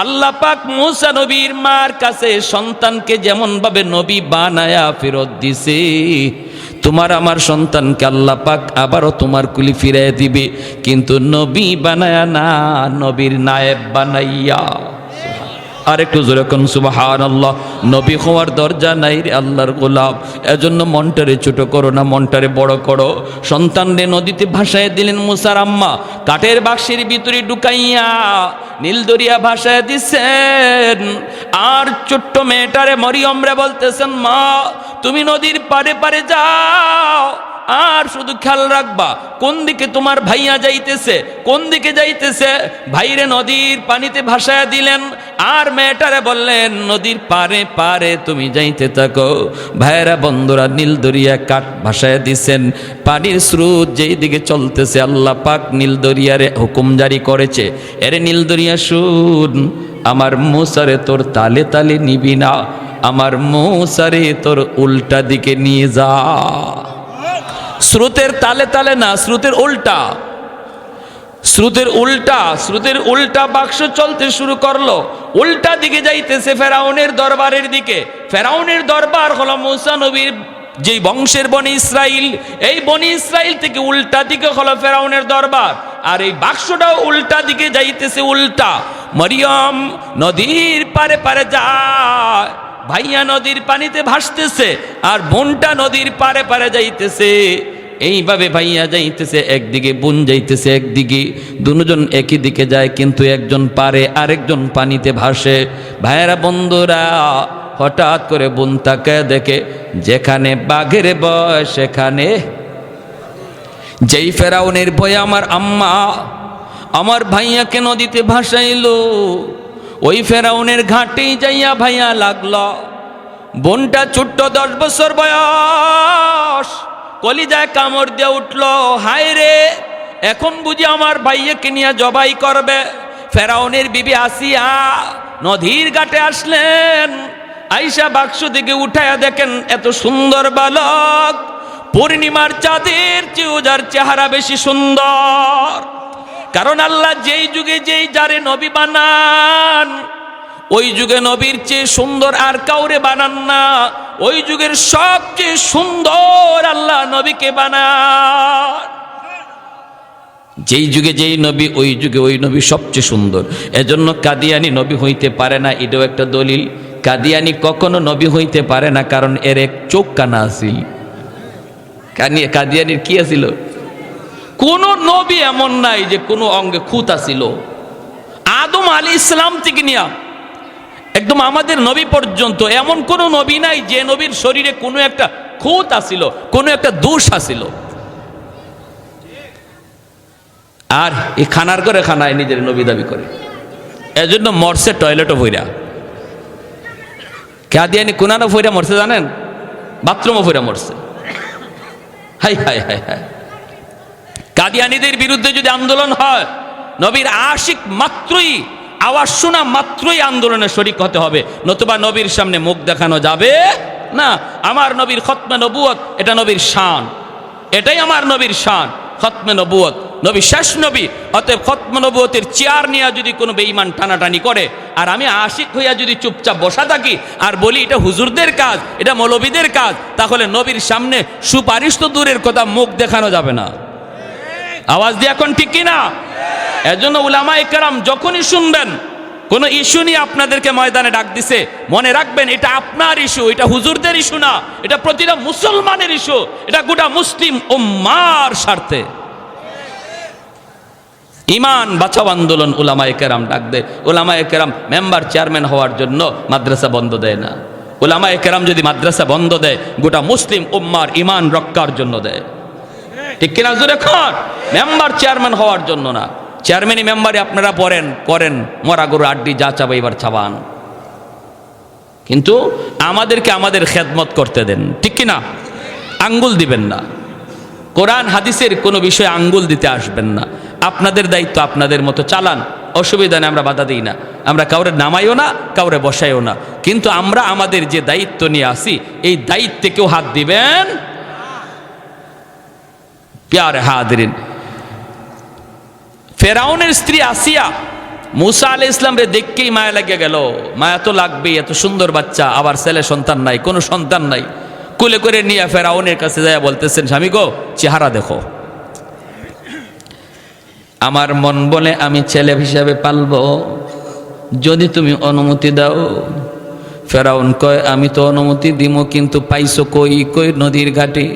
আল্লাহ পাক মূসা নবীর মার কাছে সন্তানকে যেমন ভাবে নবী বানায়া ফেরত দিছে, তোমার আমার সন্তানকে আল্লাহ পাক আবারও তোমার কুলি ফিরিয়ে দিবে, কিন্তু নবী বানায়া না, নবীর নায়েব বানাইয়া। আর একটু জোরে কোন সুবহানাল্লাহ। নবী হওয়ার দরজা নাই রে আল্লাহর গোলাম, এজন্য মনটারে ছোট করো না, মনটারে বড় করো। সন্তানরে নদীতে ভাসায় দিলেন মুসার আম্মা, কাঠের বাক্সের ভিতরে ঢুকাইয়া নীল দরিয়া ভাসায় দিছেন। আর ছোট্ট মেয়েটারে মরিয়ম রে বলতেছেন, মা তুমি নদীর পারে পারে যাও, আর শুধু খেয়াল রাখবা কোন দিকে তোমার ভাইয়া যাইতেছে, কোন দিকে যাইতেছে। ভাইরে নদীর পানিতে ভাসায় দিলেন, আর মেয়েটারে বললেন নদীর পারে পারে তুমি যাইতে থাকো। ভাইয়েরা বন্ধুরা, নীল দরিয়া কাঠ ভাসায় দিছেন, পানির স্রোত যেই দিকে চলতেছে আল্লাহ পাক নীল দরিয়ারে হুকুম জারি করেছে, এরে নীল দরিয়া শুন, আমার মুসারে তোর তালে তালে নিবি না, আমার মুসারে তোর উল্টা দিকে নিয়ে যা। স্রোতের তালে তালে না, স্রোতের উল্টা, স্রোতের উল্টা, স্রোতের উল্টা বাক্স চলতে শুরু করলো, উল্টা দিকে যাইতেছে ফেরাউনের দরবারের দিকে। ফেরাউনের দরবার হলো মুসা নবীর যেই বংশের বনি ইসরাইল, এই বনি ইসরাইল থেকে উল্টা দিকে হলো ফেরাউনের দরবার, আর এই বাক্সটাও উল্টা দিকে যাইতেছে উল্টা। মরিয়ম নদীর পারে পারে যায়, ভাইয়া নদীর পানিতে ভাসতেছে, আর বোনটা নদীর পারে পারে যাইতেছে। এইভাবে ভাইয়া যাইতেছে একদিকে, বোন যাইতেছে একদিকে, দুজন একই দিকে যায়, কিন্তু একজন পারে আরেকজন পানিতে ভাসে। ভাইয়েরা বন্ধুরা, হঠাৎ করে বোন তাকে দেখে যেখানে বাঘের ভয় সেখানে, যেই ফেরাউনের ভয়ে আমার আম্মা আমার ভাইয়াকে নদীতে ভাসাইলো, ওই ফেরাউনের ঘাটেই যাইয়া ভাইয়া লাগলো। বোনটা ছোট্ট 10 বছর বয়স, কলিজায় কামড় দিয়ে উঠলো, হায় রে এখন বুঝি আমার ভাইয়াকে নিয়ে জবাই করবে। ফেরাউনের বিবি আসিয়া নদীর ঘাটে আসলেন, আইসা বাক্স দিকে উঠায়া দেখেন এত সুন্দর বালক, পূর্ণিমার চাঁদের চেয়েও যার চেহারা বেশি সুন্দর। কারণ আল্লাহ যেই যুগে যেই যারে নবী বানান, ওই যুগে নবীর চেয়ে সুন্দর আর কাউরে বানান না, ওই যুগের সবচেয়ে সুন্দর আল্লাহ নবীকে বানান। যেই যুগে যেই নবী, ওই যুগে ওই নবী সবচেয়ে সুন্দর। এজন্য কাদিয়ানি নবী হইতে পারে না, এটাও একটা দলিল। কাদিয়ানি কখনো নবী হইতে পারে না, কারণ এর এক চোখ কানা আছিল। কাদিয়ানির কি আছিল? কোন নবী এমন নাই যে কোনো অঙ্গে খুঁত আছিল। আদম আলাইহিস ইসলাম থেকে নিয়া একদম আমাদের নবী পর্যন্ত এমন কোন নবী নাই যে নবীর শরীরে কোনো একটা খুঁত আছিল, কোনো একটা দোষ আছিল। আর এই খানার করে খানায় নিজের নবী দাবি করে, এজন্য মরছে টয়লেটও ভইরা। কাদিয়ানি কোনানো ভইরা মরছে জানেন? বাথরুমও ভইরা মরছে। হাই হাই হাই হাই। কাদিয়ানীদের বিরুদ্ধে যদি আন্দোলন হয়, নবীর আশিক মাত্রই, আওয়াজ শোনা মাত্রই আন্দোলনে শরিক হতে হবে, নতুবা নবীর সামনে মুখ দেখানো যাবে না। আমার নবীর খতমে নবুয়ত, এটা নবীর শান, এটাই আমার নবীর শান, খতমে নবুয়ত। নবী শেষ নবী, অতএব খতমে নবুয়তের চেয়ার নিয়ে যদি কোনো বেঈমান টানাটানি করে, আর আমি আশিক হইয়া যদি চুপচাপ বসা থাকি আর বলি এটা হুজুরদের কাজ, এটা মৌলবীদের কাজ, তাহলে নবীর সামনে সুপারিশ তো দূরের কথা, মুখ দেখানো যাবে না। আওয়াজ দিয়ে এখন ঠিক কিনা? এজন্য উলামায়ে কেরাম যখনই শুনবেন কোন ইস্যু নিয়ে আপনাদেরকে ময়দানে ডাক দিছে, মনে রাখবেন এটা আপনার ইস্যু, এটা হুজুরদের ইস্যু না, এটা প্রতিটা মুসলমানের ইস্যু, এটা গোটা মুসলিম উম্মার স্বার্থে। ইমান বাঁচাও আন্দোলন উলামায়ে কেরাম ডাক দেয়। উলামায়ে কেরাম মেম্বার চেয়ারম্যান হওয়ার জন্য মাদ্রাসা বন্ধ দেয় না। উলামায়ে কেরাম যদি মাদ্রাসা বন্ধ দেয়, গোটা মুসলিম উম্মার ইমান রক্ষার জন্য দেয়। ঠিক কিনা জোরে খান? মেম্বার চেয়ারম্যান হওয়ার জন্য না। চেয়ারম্যানি মেম্বারে আপনারা করেন, মরা গরু আড্ডি যা চাবা এবার চাবান, কিন্তু আমাদেরকে আমাদের খেদমত করতে দেন। ঠিক কিনা? আঙ্গুল দিবেন না, কোরআন হাদিসের কোনো বিষয়ে আঙ্গুল দিতে আসবেন না। আপনাদের দায়িত্ব আপনাদের মতো চালান, অসুবিধা নেই, আমরা বাধা দিই না, আমরা কাউরে নামাইও না, কাউরে বসাইও না, কিন্তু আমরা আমাদের যে দায়িত্ব নিয়ে আসি এই দায়িত্বে কেউ হাত দিবেন। প্যারে হাদিরিন, ফেরাউনের স্ত্রী আসিয়া মুসা আলাইহিস সালাম রে দেখকেই মায়া লাগিয়ে গেল। মায়া তো লাগবেই, এত সুন্দর বাচ্চা, আবার ছেলে সন্তান নাই, কোনো সন্তান নাই। কুলে করে নিয়ে ফেরাউনের কাছে যায় বলতেছেন, স্বামী গো চেহারা দেখো, আমার মন বলে আমি ছেলে হিসাবে পালবো, যদি তুমি অনুমতি দাও। ফেরাউন কয় আমি তো অনুমতি দিমো, কিন্তু পাইছো কই? কই নদীর ঘাটে।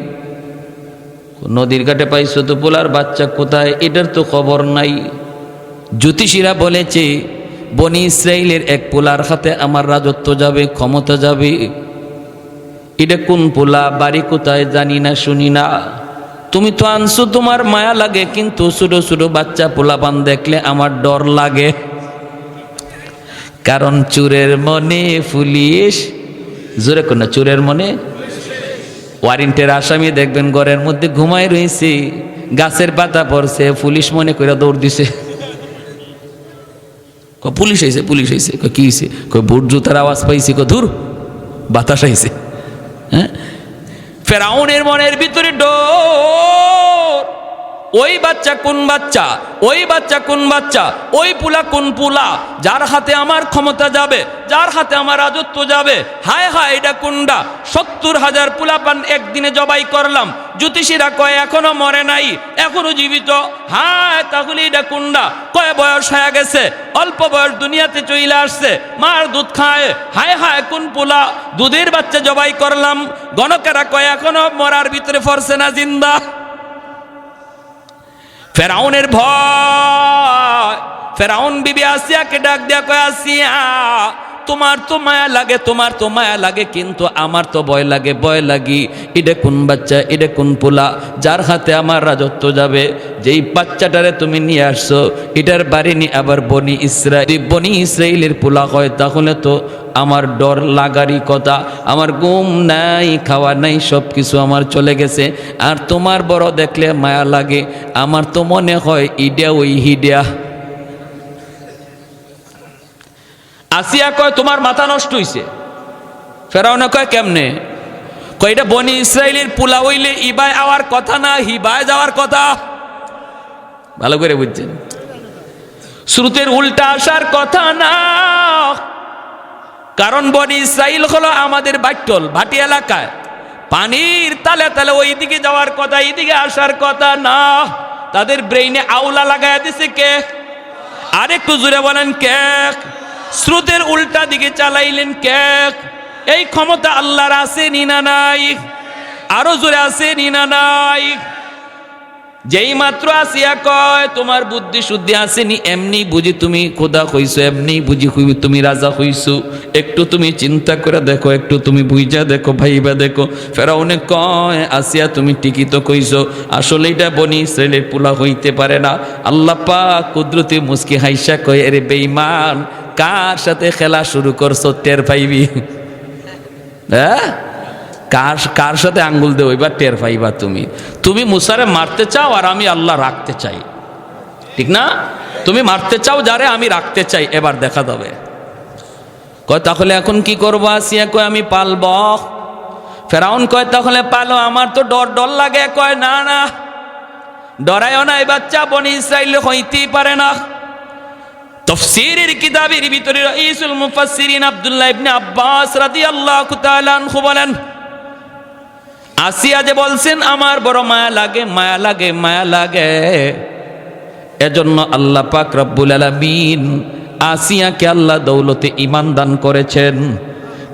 নদীর ঘাটে পাইছো তো, পোলার বাচ্চা কোথায় এটার তো খবর নাই। জ্যোতিষীরা বলেছে বনি ইসরাইলের এক পোলার হাতে আমার রাজত্ব যাবে, ক্ষমতা যাবে। এটা কোন পোলা, বাড়ি কোথায় জানি না, শুনি না। তুমি তো আনছো, তোমার মায়া লাগে, কিন্তু ছোট ছোট বাচ্চা পোলাপান দেখলে আমার ডর লাগে। কারণ চোরের মনে পুলিশ, জোরে কোন চোরের মনে। ওয়ারেন্টের আসামি দেখবেন ঘরের মধ্যে ঘুমায় রয়েছে, গাছের পাতা পড়ছে, পুলিশ মনে করে দৌড় দিছে। পুলিশ আইছে, পুলিশ আইছে। কি হয়েছে? বুট জুতার আওয়াজ পাইছি। ধুর, বাতাস আইছে। হ্যাঁ, ফেরাউনের মনের ভিতরে ডর। ওই বাচ্চা কোন বাচ্চা, ওই বাচ্চা কোন বাচ্চা, ওই পুলা কোন পুলা, যার হাতে আমার ক্ষমতা যাবে, যার হাতে আমার রাজত্ব যাবে। হায় হায়, এটা কোনটা? 70,000 পুলাপান একদিনে জবাই করলাম। জ্যোতিষীরা কয় এখনো মরে নাই, এখনো জীবিত। হায়, তাহলে এটা কোনটা? কয় বয়স হয়ে গেছে, অল্প বয়স দুনিয়াতে চলে আসছে, মার দুধ খায়। হায় হায়, কোন পুলা? দুধের বাচ্চা জবাই করলাম। গণকেরা কয় এখনো মরার ভিতরে ফরছে না, জিন্দা। ফেরাউনের ভয়। ফেরাউন বিবি আসিয়াকে ডাক দিয়া কয় আসিয়া, তোমার তো মায়া লাগে, তোমার তো মায়া লাগে, কিন্তু আমার তো ভয় লাগে, ভয় লাগি। এটা কোন বাচ্চা, এটা কোন পোলা, যার হাতে আমার রাজত্ব যাবে? যেই বাচ্চাটারে তুমি নিয়ে আসছো, এটার বাড়ি নিয়ে আবার বনি ইসরাইল, বনি ইসরাইলের পোলা হয়, তাহলে তো আমার ডর লাগারই কথা। আমার ঘুম নাই, খাওয়া নাই, সব কিছু আমার চলে গেছে। আর তোমার বড় দেখলে মায়া লাগে, আমার তো মনে হয় ইডিয়া ওই হিডিয়া। আসিয়া কয় তোমার মাথা নষ্ট হইছে। ফেরাউন কয় কেমনে? কয় এটা বনি ইসরাইলের পোলা হইলে ইবায় আওয়ার কথা না, হিবায় যাওয়ার কথা। ভালো করে বুঝছেন? শ্রুতের উল্টা আসার কথা না। কারণ বনি ইসরাইল হলো আমাদের বাট্টল, ভাটি এলাকায়, পানির তালে তালে ওই দিকে যাওয়ার কথা, এইদিকে আসার কথা না। তাদের ব্রেইনে আউলা লাগায় দিছে কে? আরেকটু জোরে বলেন কে? স্রোতের উল্টা দিকে চালাইলেন কে? এই ক্ষমতা আল্লাহর আছে নি না নাই? আরো জোরে আছে নি না নাই? যেই মাত্র আসিয়া কয় তোমার বুদ্ধি শুদ্ধি আসেনি, এমনি বুঝি তুমি খোদা হইছো, এমনি বুঝি তুমি রাজা হইছো। একটু তুমি চিন্তা করে দেখো, একটু তুমি বুঝা দেখো, ভাইবা দেখো। ফেরাউনে কয় আসিয়া তুমি ঠিকই তো কইছো, আসলে এটা বনি ইসরাইলের পোলা হইতে পারে না। আল্লাহ পাক কুদরতি মুস্কি হাইসা কয় আরে বেঈমান, কার সাথে খেলা শুরু করছো টের পাইবি। হ্যাঁ, কার সাথে আঙ্গুল দেবো এবার টের পাইবা। তুমি মুসারে মারতে চাও আর আমি আল্লাহ রাখতে চাই, ঠিক না? তুমি মারতে চাও যারে, আমি রাখতে চাই, এবার দেখা যাবে। কয় তাহলে এখন কি করবো? আসিয়া কয় আমি পালব। ফেরাউন কয় তাহলে পালো, আমার তো ডর ডর লাগে। কয় না না, ডরায়ও না, এই বাচ্চা বনি ইসরাইল হইতেই পারে না। তাফসীরের কিতাবের ভিতরে রাইসুল মুফাসসিরিন আব্দুল্লাহ ইবনে আব্বাস রাদিয়াল্লাহু তাআলা আনহু বলেন, আসিয়া যে বলছেন আমার বড় মায়া লাগে, মায়া লাগে, মায়া লাগে, এজন্য আল্লাহ পাক রব্বুল আলামিন আসিয়াকে আল্লাহ দৌলতে ঈমান দান করেছেন।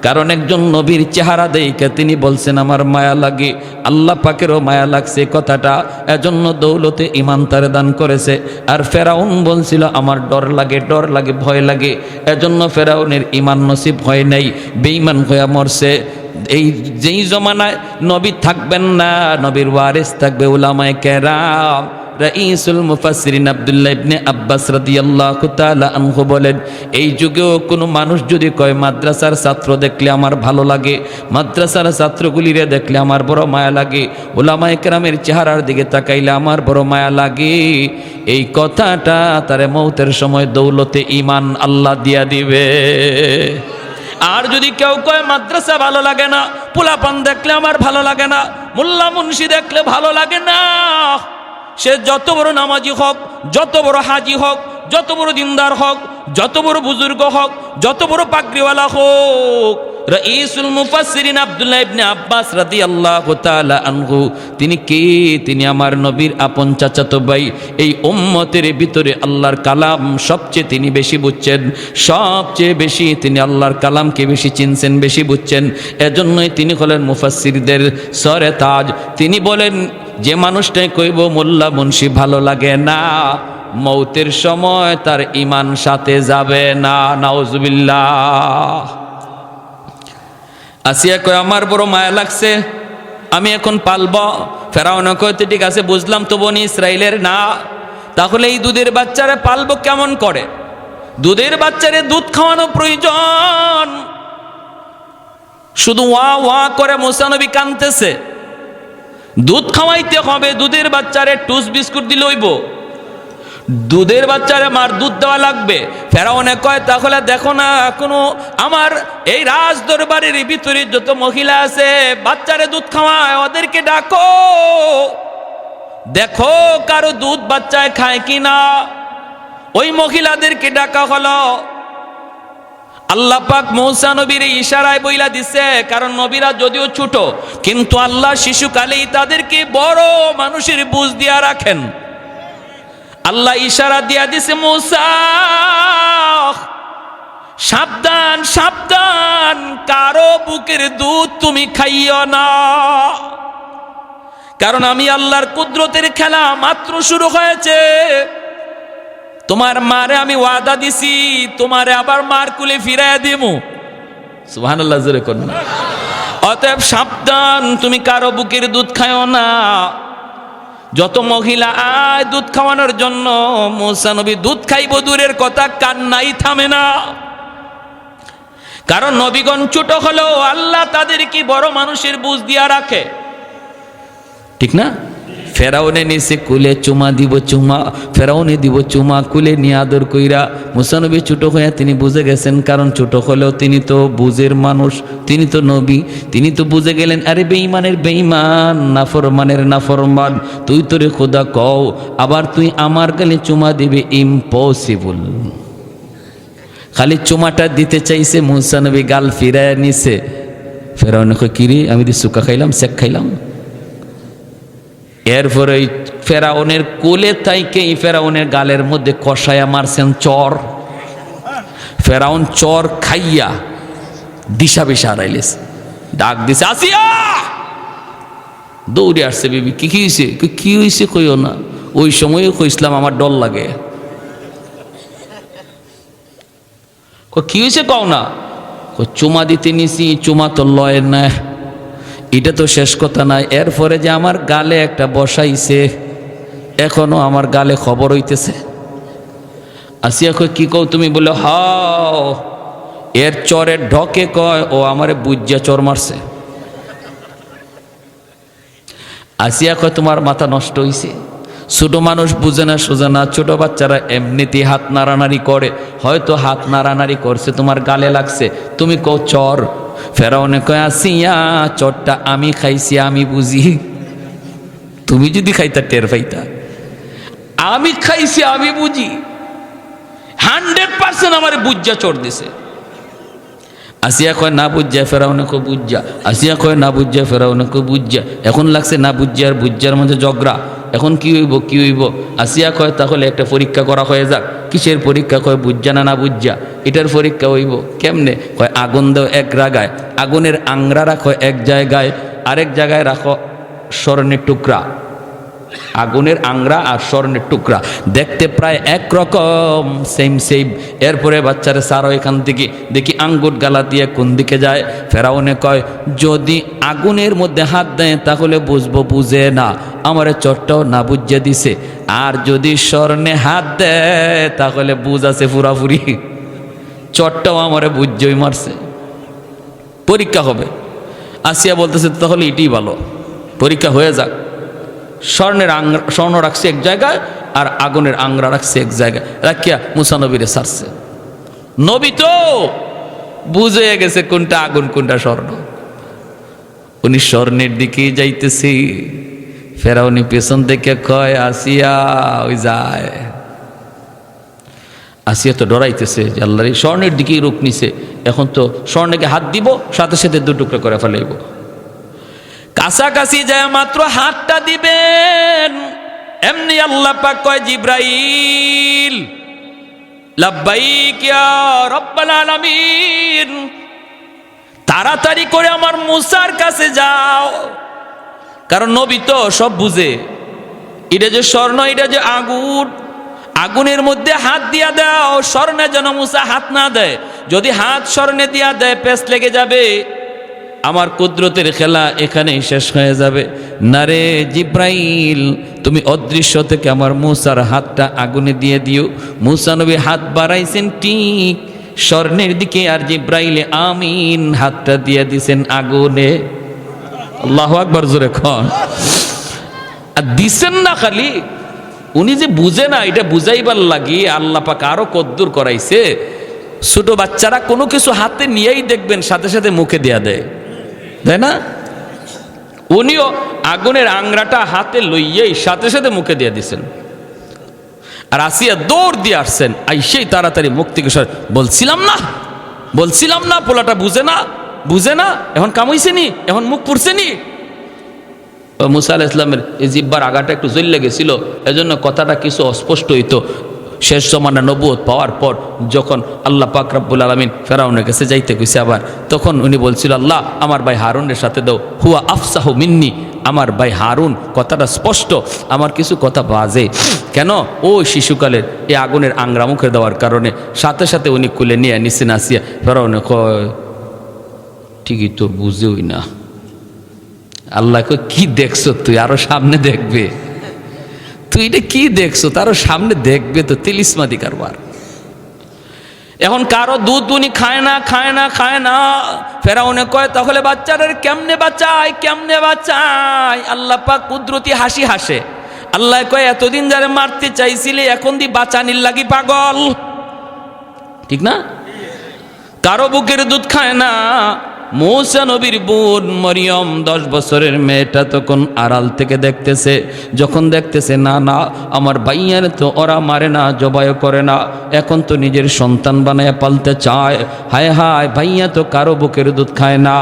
কারণ একজন নবীর চেহারা দেখে তিনি বলছেন আমার মায়া লাগে, আল্লাহ পাকেরও মায়া লাগছে কথাটা, এজন্য দৌলতে ঈমান তারে দান করেছে। আর ফেরাউন বলছিল আমার ডর লাগে, ডর লাগে, ভয় লাগে, এজন্য ফেরাউনের ঈমান নসিব হয় নাই, বেঈমান হয়ে মরছে। এই যেই জমানায় নবী থাকবেন না, নবীর ওয়ারিস থাকবে উলামায়ে কেরাম। রাইসুল মুফাসসিরিন আব্দুল্লাহ ইবনে আব্বাস রাদিয়াল্লাহু তাআলা আনহু বলেন, এই যুগেও কোনো মানুষ যদি কয় মাদ্রাসার ছাত্র দেখলে আমার ভালো লাগে, মাদ্রাসার ছাত্রগুলিরে দেখলে আমার বড় মায়া লাগে, উলামায়ে কেরামের চেহারার দিকে তাকাইলে আমার বড় মায়া লাগে, এই কথাটা তারে মৌতের সময় দৌলতে ঈমান আল্লাহ দিয়া দিবে। আর যদি কেউ কয় মাদ্রাসা ভালো লাগে না, পোলাপান দেখলে আমার ভালো লাগে না, মোল্লা মুন্সি দেখলে ভালো লাগে না, সে যত বড় নামাজি হোক, যত বড় হাজি হোক, যত বড় দিনদার হোক, যত বড় বুজুর্গ হোক, যত বড় পাগড়িওয়ালা হোক, রাইসুল মুফাসসিরিন আব্দুল্লাহ ইবনে আব্বাস রাদিয়াল্লাহু তাআলা আনহু, তিনি কে? তিনি আমার নবীর আপন চাচাতো ভাই। এই উম্মতের ভিতরে আল্লাহর কালাম সবচেয়ে তিনি বেশি বুঝছেন, সবচেয়ে বেশি তিনি আল্লাহর কালামকে বেশি চিনছেন, বেশি বুঝছেন। এজন্যই তিনি হলেন মুফাসসিরদের সরে তাজ। তিনি বলেন, যে মানুষটাই কইব মোল্লা মুন্সি ভালো লাগে না, মৌতের সময় তার ঈমান সাথে যাবে না। নাউজুবিল্লাহ। আসিয়া কয়, আমার বড় মায়া লাগছে, আমি এখন পালব। ফেরাউন কয়, ঠিক আছে বুঝলাম, তো বনি ইসরাইলের না, তাহলে এই দুধের বাচ্চারা পালবো কেমন করে? দুধের বাচ্চারে দুধ খাওয়ানো প্রয়োজন। শুধু ওয়া ওয়া করে মুসা নবী কাঁদতেছে, দুধ খাওয়াইতে হবে। দুধের বাচ্চারে টুস বিস্কুট দিলে হইব? দুধের বাচ্চারে মার দুধ দেওয়া লাগবে। ফেরাউনে কয়, তাহলে দেখো না, কোনো আমার এই রাজ দরবারের ভিতরে যত মহিলা আছে বাচ্চারে দুধ খাওয়ায়, ওদেরকে ডাকো, দেখো কারো দুধ বাচ্চায় খায় কিনা। ওই মহিলাদেরকে ডাকা হলো। আল্লাহ পাক মূসা নবীর ইশারায় বইলা দিছে, কারণ নবীরা যদিও ছোট, কিন্তু আল্লাহ শিশুকালেই তাদেরকে বড় মানুষের বুঝ দিয়া রাখেন। আল্লাহ ইশারা দিয়া দিছে, মূসা সাবধান সাবধান, কারো বুকের দুধ তুমি খাইও না, কারণ আমি আল্লাহর কুদরতের খেলা মাত্র শুরু হয়েছে। তোমার মারে আমি ওয়াদা দিছি, তোমারে আবার মার কুলে ফিরাইয়া দিমু। সুবহানাল্লাহ, জোরে কোন না। অতএব সাবধান, তুমি কারো বুকের দুধ খাইও না। যত মহিলা আয় দুধ খাওয়ানোর জন্য, মূসা নবী দুধ খাইব দূরের কথা, কান্নাই থামে না। কারণ নবীগণ ছোট হলেও আল্লাহ তাদেরকে বড় মানুষের বুঝ দিয়া রাখে, ঠিক না? ফেরাউনে নিচে কুলে চুমা দিব, চুমা ফেরাউনে দিব চুমা, কুলে নিয়ে আদর কইরা। মূসা নবী ছোট হইয়া তিনি বুঝে গেছেন, কারণ ছোট হলেও তিনি তো বুঝের মানুষ, তিনি তো নবী, তিনি তো বুঝে গেলেন, আরে বেঈমানের বেঈমান, নাফরমানের নাফরমান, তুই তোরে খোদা কও, আবার তুই আমার গালে চুমা দিবে, ইম্পসিবল। খালি চুমাটা দিতে চাইছে, মূসা নবী গাল ফিরায় নিছে। ফেরাউনে কয়, কিরে আমি দি সুকা খাইলাম, শেক খাইলাম? এরপরে ওই ফেরাউনের কোলে তাইকেই ফেরাউনের গালের মধ্যে কষায়া মারছেন চর। ফেরাউন চর খাইয়া দিশা বিশা হারাইলেস, ডাক দিছে, আসিয়া! দৌড়ে আসছে, বিবি কি হয়েছে? কি হয়েছে কইও না। ওই সময়ও কইসলাম আমার ডর লাগে। কি হয়েছে কও না। চুমা দিতে নিছি, চুমা তো লয় না, এটা তো শেষ কথা নাই। এরপরে যে আমার গালে একটা বসাইছে, এখনো আমার গালে খবর হইতেছে। আসিয়া কয়, কি কও তুমি? বলে, হাও, এর চরের ঢকে কয় ও আমারে বুজ্জা চর মারছে। আসিয়া কয়, তোমার মাথা নষ্ট হইছে, ছোট মানুষ বুঝে না সোজা না, ছোট বাচ্চারা এমনিতেই হাত নাড়ানাড়ি করে, হয়তো হাত নাড়ানাড়ি করছে, তোমার গালে লাগছে, তুমি কও চর। ফেরাউনে কয়, আসিয়া চরটা আমি খাইছি, আমি বুঝি, তুমি যদি খাইতা টের পাইতা। আমি খাইছি, আমি বুঝি, 100% আমার বুজ্জা চর দিছে। আসিয়া কয়, না বুঝা। ফেরাউনে কয়, বুঝা। আসিয়া কয়, না বুঝা। ফেরাউনে কয়, বুঝা। এখন লাগছে না বুঝা আর বুঝার মধ্যে ঝগড়া, এখন কি হইব কি হইব? আসিয়া কয়, তাহলে একটা পরীক্ষা করা হয়ে যাক। কিসের পরীক্ষা? কয়, বুঝা না না বুঝা, এটার পরীক্ষা হইব। কেমনে? কয়, আগুন দাও এক জায়গায়, আগুনের আংরা রাখো এক জায়গায়, আরেক জায়গায় রাখো স্বর্ণের টুকরা। আগুনের আংরা আর স্বর্ণের টুকরা দেখতে প্রায় একরকম, সেম সেম। এরপরে বাচ্চারা সারো এখান থেকে, দেখি আঙ্গুর গালা দিয়ে কোন দিকে যায়। ফেরাউনে কয়, যদি আগুনের মধ্যে হাত দেয় তাহলে বুঝবো, বুঝে না, আমারে চটটাও না বুঝে দিছে। আর যদি স্বর্ণে হাত দেয় তাহলে বুঝ আছে পুরাপুরি, চটটাও আমারে বুঝেই মারছে। পরীক্ষা হবে। আসিয়া বলতেছে, তাহলে এটাই ভালো, পরীক্ষা হয়ে যাক। স্বর্ণ রাখছে এক জায়গায় আর আগুনের আংরা রাখছে এক জায়গায়, রাখিয়া মুসা নবীরে ছাড়ছে। নবী তো বুঝে গেছে কোনটা আগুন কোনটা স্বর্ণ। উনি স্বর্ণের দিকে যাইতেছে, ফেরাউনি পেছন থেকে কয়, আসিয়া ওই যায়। আসিয়া তো ডরাইতেছে যে আল্লাহর এই স্বর্ণের দিকেই রূপ নিছে, এখন তো স্বর্ণকে হাত দিব সাথে সাথে দু টুকরা করে ফেলাইব। কাছাকাছি যায় মাত্র হাতটা দিবেন, এমনি আল্লাহ পাক কয় জিব্রাইল লাব্বাইক ইয়া রব্বাল আলামিন, তাড়াতাড়ি করে আমার মুসার কাছে যাও। কারণ নবী তো সব বুঝে, এটা যে স্বর্ণ, এটা যে আগুন, আগুনের মধ্যে হাত দিয়া দাও, স্বর্ণে যেন মুসা হাত না দেয়। যদি হাত স্বর্ণে দিয়া দেয় পেঁচ লেগে যাবে, আমার কুদরতের খেলা এখানেই শেষ হয়ে যাবে। না রে জিব্রাইল, তুমি অদৃশ্য থেকে আমার মুসার হাতটা আগুনে দিয়ে দিও। মুসা নবী হাত বাড়াইছেন ঠিক স্বর্ণের দিকে, আর জিব্রাইলে আমিন হাতটা দিয়ে দিছেন আগুনে। আল্লাহু আকবার, জোরে খন। আর দিছেন না খালি, উনি যে বুঝে না, এটা বুঝাইবার লাগি আল্লাহ পাক আরো কদ্দুর করাইছে। ছোট বাচ্চারা কোনো কিছু হাতে নিয়েই দেখবেন সাথে সাথে মুখে দেয়া দেয়, তাই না? উনিও আগুনের আংরাটা হাতে লইয়েই সাথে সাথে মুখে দিয়ে দিছেন। আর আসিয়া দৌড় দিয়ে আসছেন, আইসেই তাড়াতাড়ি মুখ থেকে বলছিলাম না পোলাটা বুঝে না, এখন কামাইছে নি, এখন মুখ পুড়ছে নি। মুসা আলাইহিস সালামের এই জিহ্বার আগাটা একটু জ্বলে গেছিল, এজন্য কথাটা কিছু অস্পষ্ট হইতো। শেষ জমানা নবুয়ত পাওয়ার পর যখন আল্লাহ পাক রব্বুল আলামিন ফেরাউনের কাছে যাইতে কইছে আবার, তখন উনি বলছিল আল্লাহ আমার ভাই হারুনের সাথে দাও, হুয়া আফসাহু মিন্নি, আমার ভাই হারুন কথাটা স্পষ্ট, আমার কিছু কথা বাজে। কেন? ওই শিশুকালের এই আগুনের আংরা মুখে দেওয়ার কারণে সাথে সাথে উনি কুলে নিয়ে নিছেন আসিয়া। ফেরাউনে কয় ঠিকই তো বুঝেই না। আল্লাহ কয় কি দেখছো তুই, আরো সামনে দেখবে, তুই এটা কি দেখছো তারও সামনে দেখবে, তো তিলিসমাদি কারবার। এখন কারো দুধ উনি খায় না। ফেরাউনে কয় তাহলে বাচ্চাদের কেমনে বাঁচাই? আল্লাহ পাক কুদরতি হাসি হাসে। আল্লাহ কয় এতদিন যারা মারতে চাইছিলে এখন দি বাঁচানির লাগি পাগল, ঠিক না? কারো বুকের দুধ খায় না। মূসা নবীর বোন মরিয়ম 10 বছরের মেয়েটা তখন আড়াল থেকে দেখতেছে, যখন দেখতেছে না আমার ভাইয়ার তো ওরা মারে না, জবাই করে না, এখন তো নিজের সন্তান বানায় পালতে চায়। হায় ভাইয়া তো কারো বুকের দুধ খায় না,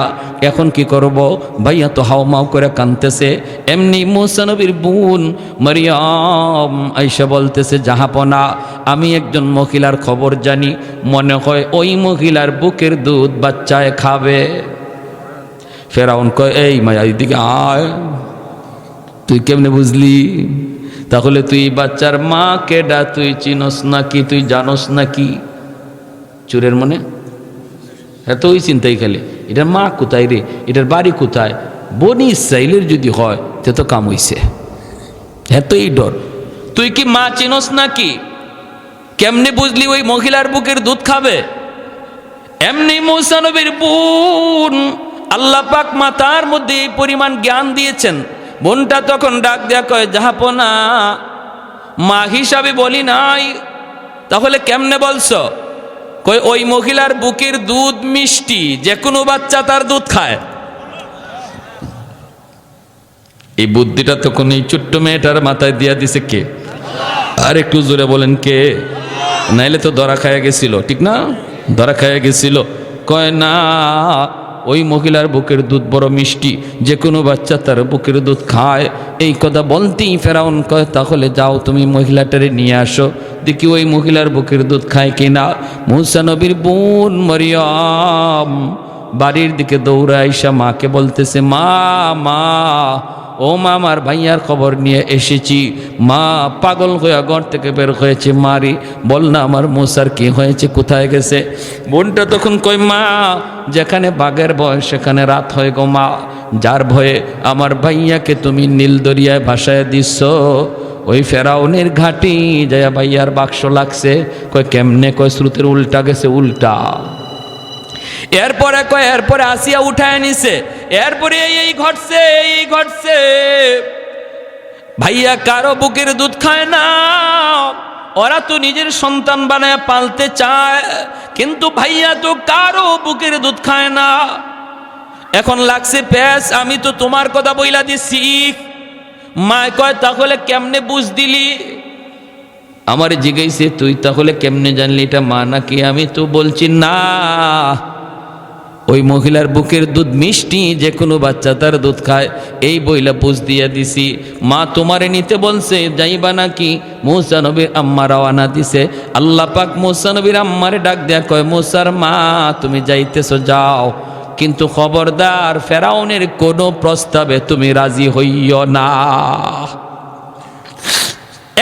এখন কি করব? ভাইয়া তো হাওমাও করে কাঁদতেছে। এমনি মূসা নবীর বোন মরিয়ম আইসা বলতেছে জাহাপনা, আমি একজন মহিলার খবর জানি, মনে হয় ওই মহিলার বুকের দুধ বাচ্চায় খাবে। ফেরাউন কয় এই মায়া এদিকে আয়, তুই কেমনে বুঝলি? তাহলে তুই বাচ্চার মা কেডা তুই চিনস নাকি, তুই জানস নাকি? চোরের মনে এত ওই চিন্তাই খালি, এটার মা কোথায় রে, এটার বাড়ি কোথায়? বনি ইসরাইলের যদি হয় তে তো কাম হইছে, এতই ডর। তুই কি মা চিনস নাকি? কেমনে বুঝলি ওই মহিলার বুকের দুধ খাবে? এমনি মূসা নবীর বোন আল্লাহ পাক মাতার মধ্যে এই পরিমাণ জ্ঞান দিয়েছেন। বোনটা তখন ডাক দেয়া কয় জাহাপনা, মা হিসাবে বলি নাই, তাহলে কেমনে বলছো? কই ওই মহিলার বুকের দুধ মিষ্টি, যে কোনো বাচ্চা তার দুধ খায়। এই বুদ্ধিটা তখন এই ছোট্ট মেয়েটার মাথায় দিয়া দিছে কে? আর একটু জোরে বলেন কে? নাইলে তো ধরা খায়া গেছিল, ঠিক না? ধরা খায়া গেছিল। কয় না, ওই মহিলার বুকের দুধ বড় মিষ্টি, যে কোনো বাচ্চা তার বুকের দুধ খায়। এই কথা বলতেই ফেরাউন কয় তাহলে যাও তুমি মহিলাটারে নিয়ে আসো, দেখি ওই মহিলার বুকের দুধ খায় কিনা। মূসা নবীর বোন মরিয়ম বাড়ির দিকে দৌড়ে আইসা মাকে বলতেছে মা ও মা, আমার ভাইয়ার খবর নিয়ে এসেছি। মা পাগল হয়ে ঘর থেকে বের হয়েছে, মারি বল না আমার মূসার কি হয়েছে, কোথায় গেছে? বোনটা তখন কই মা, যেখানে বাঘের ভয় সেখানে রাত হয় গো মা, যার ভয়ে আমার ভাইয়াকে তুমি নীল দরিয়ায় ভাসায় দিচ্ছ, ওই ফেরাউনের ঘাটি যায় ভাইয়ার বাক্স লাগছে। কয় কেমনে? কয় স্রোতের উল্টা গেছে, উল্টা। এরপরে আসিয়া উঠায় নিছে, এরপরে এই ঘটছে। ভাইয়া কারো বুকের দুধ খায় না, ওরা তো নিজের সন্তান বানায় পালতে চায়, কিন্তু ভাইয়া তো কারো বুকের দুধ খায় না। এখন লাগছে প্যাস, আমি তো তোমার কথা বইলা দিছি। মা কয় তাহলে কেমনে বুঝ দিলি? আমারে জিজ্ঞাসে তুই তাহলে কেমনে জানলি এটা মা নাকি? আমি তো বলছি না, ওই মহিলার বুকের দুধ মিষ্টি, যে কোনো বাচ্চা তার দুধ খায়, এই বইলা পুষ দিয়া দিছি। মা তোমারে নিতে বলছে, যাইবা নাকি? মুসা নবীর আম্মা রওয়ানা দিছে। আল্লাহ পাক মুসা নবীর আম্মারে ডাক দেয়া কয়, মুসার মা তুমি যাইতেছো যাও, কিন্তু খবরদার ফেরাউনের কোনো প্রস্তাবে তুমি রাজি হইও না।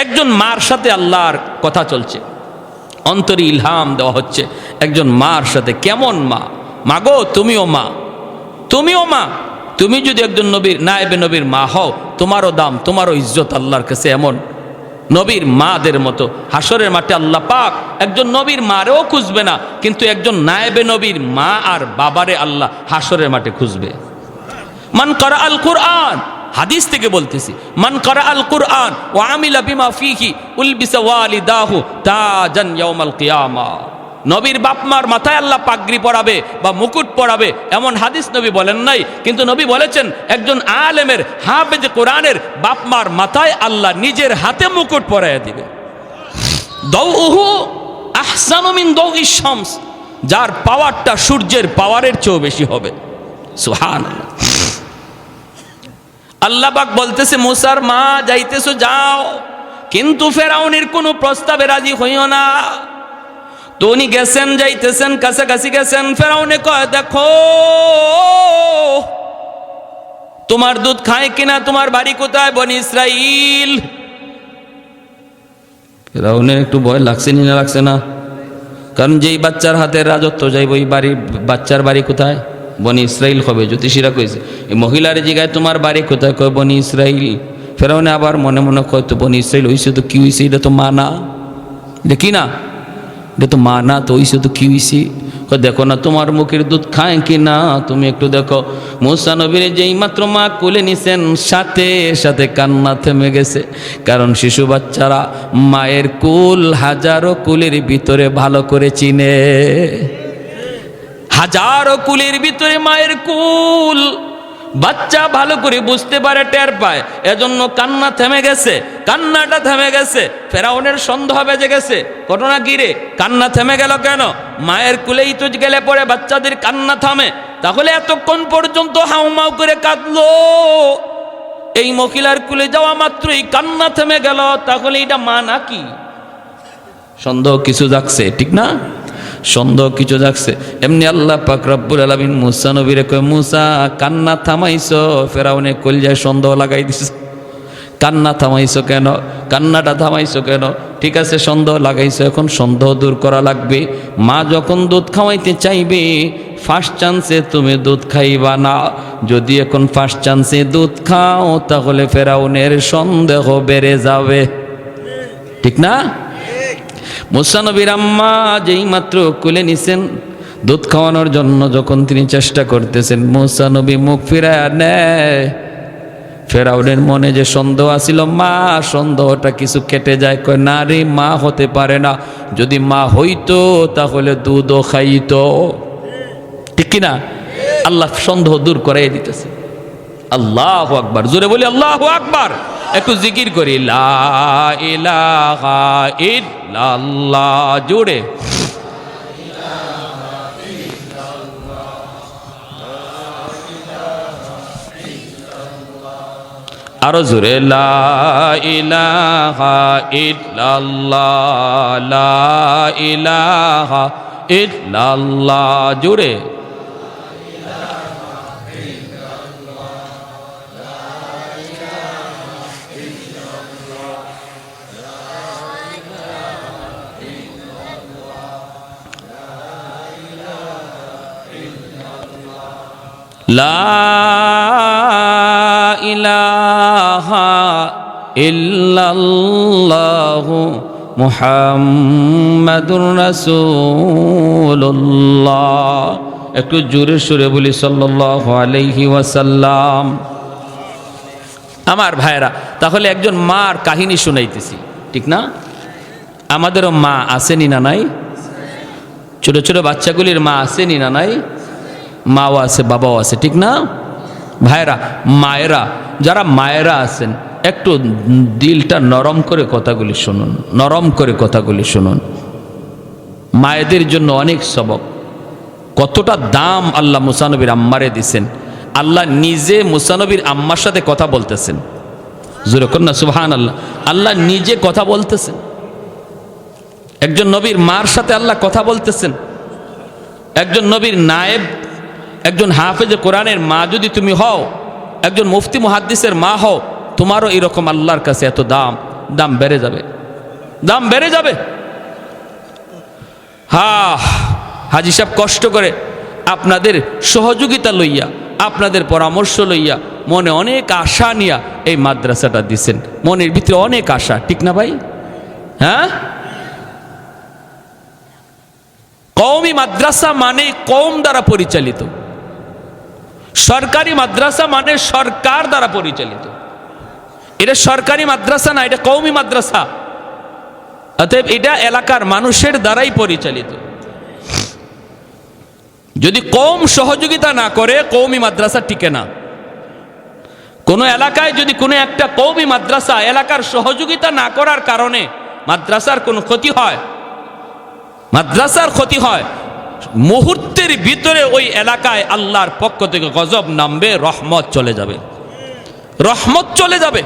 একজন মার সাথে আল্লাহর কথা চলছে, অন্তরে ইলহাম দেওয়া হচ্ছে একজন মার সাথে। কেমন মা? মাগো তুমিও মা, তুমিও মা। তুমি যদি একজন নবীর নায়েবে নবীর মা হও, তোমারও দাম, তোমারও ইজ্জত আল্লাহর কাছে এমন নবীর মাদের মতো। হাসরের মাঠে আল্লাহ পাক একজন নবীর মারেও খুঁজবে না, কিন্তু একজন নায়েবে নবীর মা আর বাবারে আল্লাহ হাসরের মাঠে খুঁজবে। মান করা আল কুরআন, হাদিস থেকে বলতেছি, মান করা আল কুরআন ওয়া আমিলা বিমা ফিহি উলবিসা ওয়ালিদাহু তাজান ইয়াউমাল কিয়ামা। নবীর বাপমার মাথায় আল্লাহ পাগড়ি পরাবে বা মুকুট পরাবে, এমন হাদিস নবী বলেন নাই, কিন্তু নবী বলেছেন একজন আলেমের হাফেজ কোরআনের বাপমার মাথায় আল্লাহ নিজের হাতে মুকুট পরাইয়া দিবে। দাউহু আহসানু মিন দাউইশ শামস, যার পাওয়ারটা সূর্যের পাওয়ারের চেয়েও বেশি হবে। সুবহানাল্লাহ। আল্লাহ পাক বলতেছে, মুসার মা যাইতেছো যাও, কিন্তু ফেরাউনের কোনো প্রস্তাবে রাজি হইও না। তো উনি গেছেন, যাইতেছেন, কাছাকাছি গেছেন। ফেরাউনে কয়, দেখো তোমার দুধ খায় কিনা, তোমার বাড়ি কোথায়? বনি ইসরাইল। ফেরাউনের একটু ভয় লাগছে না লাগছে না? কারণ যেই বাচ্চার হাতের রাজত্ব যাইব, ওই বাড়ির বাচ্চার বাড়ি কোথায়? বনি ইসরাইল হবে। জ্যোতিষীরা কইছে, এই মহিলার জিগায় তোমার বাড়ি কোথায়? কয় বনি ইসরাইল। ফেরাউনে আবার মনে মনে কয়, তো বনি ইসরাইল হইছে তো কি হইছে? এটা তো মা না, দেখি না, এটা তো মা না, তো হইছে তো কি হইছে? দেখো না তোমার মুখের দুধ খায় কি না, তুমি একটু দেখো। মুসা নবীর যেই মাত্র মা কোলে নিছেন, সাথে সাথে কান্না থেমে গেছে। কারণ শিশু বাচ্চারা মায়ের কুল হাজারো কুলের ভিতরে ভালো করে চিনে, হাজারো কুলের ভিতরে মায়ের কুল বাচ্চা ভালো করে বুঝতে পারে, টের পায়। এজন্য কান্না থেমে গেছে, কান্নাটা থেমে গেছে। ফেরাউনের সন্দেহ বেজে গেছে, ঘটনা কি রে, কান্না থেমে গেল কেন? মায়ের কুলেই তো গেলে পরে বাচ্চাদের কান্না থামে, তাহলে এতক্ষণ পর্যন্ত হাউমাউ করে কাঁদলো, এই মহিলার কুলে যাওয়া মাত্রই কান্না থেমে গেল, তাহলে এটা মা নাকি? সন্দেহ কিছু জাগছে, ঠিক না? সন্দেহ কিছু জাগছে। এমনি আল্লাহ পাক রব্বুল আলামিন মুসা নবীরে কয়, মুসা কান্না থামাইছো? ফেরাউনে কলজায় সন্দেহ লাগাই দিছে, কান্না থামাইছো কেন? কান্নাটা থামাইছো কেন? ঠিক আছে, সন্দেহ লাগাইছো, এখন সন্দেহ দূর করা লাগবে। মা যখন দুধ খাওয়াইতে চাইবে, ফার্স্ট চান্সে তুমি দুধ খাইবা না। যদি এখন ফার্স্ট চান্সে দুধ খাও, তাহলে ফেরাউনের সন্দেহ বেড়ে যাবে, ঠিক না? মুসা নবীর আম্মা যেই মাত্র কোলে নিছেন, দুধ খাওয়ানোর জন্য যখন তিনি চেষ্টা করতেছেন, মুসা নবী মুখ ফিরায়া নেয়। ফেরাউনের মনে যে সন্দেহ আছিল মা, সন্দেহটা কিছু কেটে যায়। কয়, না রে, মা হতে পারে না। যদি মা হইতো তাহলে দুধও খাইতো, ঠিক কিনা? আল্লাহ সন্দেহ দূর করাই দিতেছে। আল্লাহু আকবার, জোরে বলি আল্লাহু আকবার। একটু জিকির করি, লা ইলাহা ইল্লাল্লাহ, জোরে। আরো জোরে, লা ইলাহা ইল্লাল্লাহ, লা ইলাহা ইল্লাল্লাহ, জোরে। লা ইলাহা ইল্লাল্লাহু মুহাম্মাদুর রাসূলুল্লাহ। একটু জোরে সুরে বলি সাল্লাল্লাহু আলাইহি ওয়াসাল্লাম। আমার ভাইরা, তাহলে একজন মার কাহিনী শুনাইতেছি, ঠিক না? আমাদেরও মা আসেনি না নাই? ছোট ছোট বাচ্চাগুলির মা আসেনি না নাই? মাও আছে, বাবাও আছে, ঠিক না? ভাইরা, মায়েরা, যারা মায়েরা আছেন, একটু দিলটা নরম করে কথাগুলি শুনুন, নরম করে কথাগুলি শুনুন। মায়েদের জন্য অনেক সবক, কতটা দাম আল্লাহ মুসা নবীর আম্মারে দিছেন। আল্লাহ নিজে মুসা নবীর আম্মার সাথে কথা বলতেছেন, জোরে কন্যা সুবহানাল্লাহ। আল্লাহ নিজে কথা বলতেছেন, একজন নবীর মার সাথে আল্লাহ কথা বলতেছেন। একজন নবীর নায়েব, একজন হাফেজে কোরআনের মা যদি তুমি হও, একজন মুফতি মুহাদ্দিসের মা হও, তোমারও এরকম আল্লাহর কাছে এত দাম, দাম বেড়ে যাবে, দাম বেড়ে যাবে। হাজি সাহেব কষ্ট করে আপনাদের সহযোগিতা লইয়া, আপনাদের পরামর্শ লইয়া, মনে অনেক আশা নিয়া এই মাদ্রাসাটা দিছেন, মনের ভিতরে অনেক আশা, ঠিক না ভাই? হ্যাঁ, কওমি মাদ্রাসা মানে কওম দ্বারা পরিচালিত, সরকারি মাদ্রাসা মানে সরকার দ্বারা পরিচালিত। এটা সরকারি মাদ্রাসা না, এটা কওমি মাদ্রাসা। অতএব এটা এলাকার মানুষের দ্বারাই পরিচালিত। যদি কওম সহযোগিতা না করে কওমি মাদ্রাসা টিকে না। কোনো এলাকায় যদি কোনো একটা কওমি মাদ্রাসা এলাকার সহযোগিতা না করার কারণে মাদ্রাসার কোনো ক্ষতি হয়, মাদ্রাসার ক্ষতি হয়, মুহূর্তের ভিতরে ওই এলাকায় আল্লাহর পক্ষ থেকে গজব নামবে, রহমত চলে যাবে, রহমত চলে যাবে।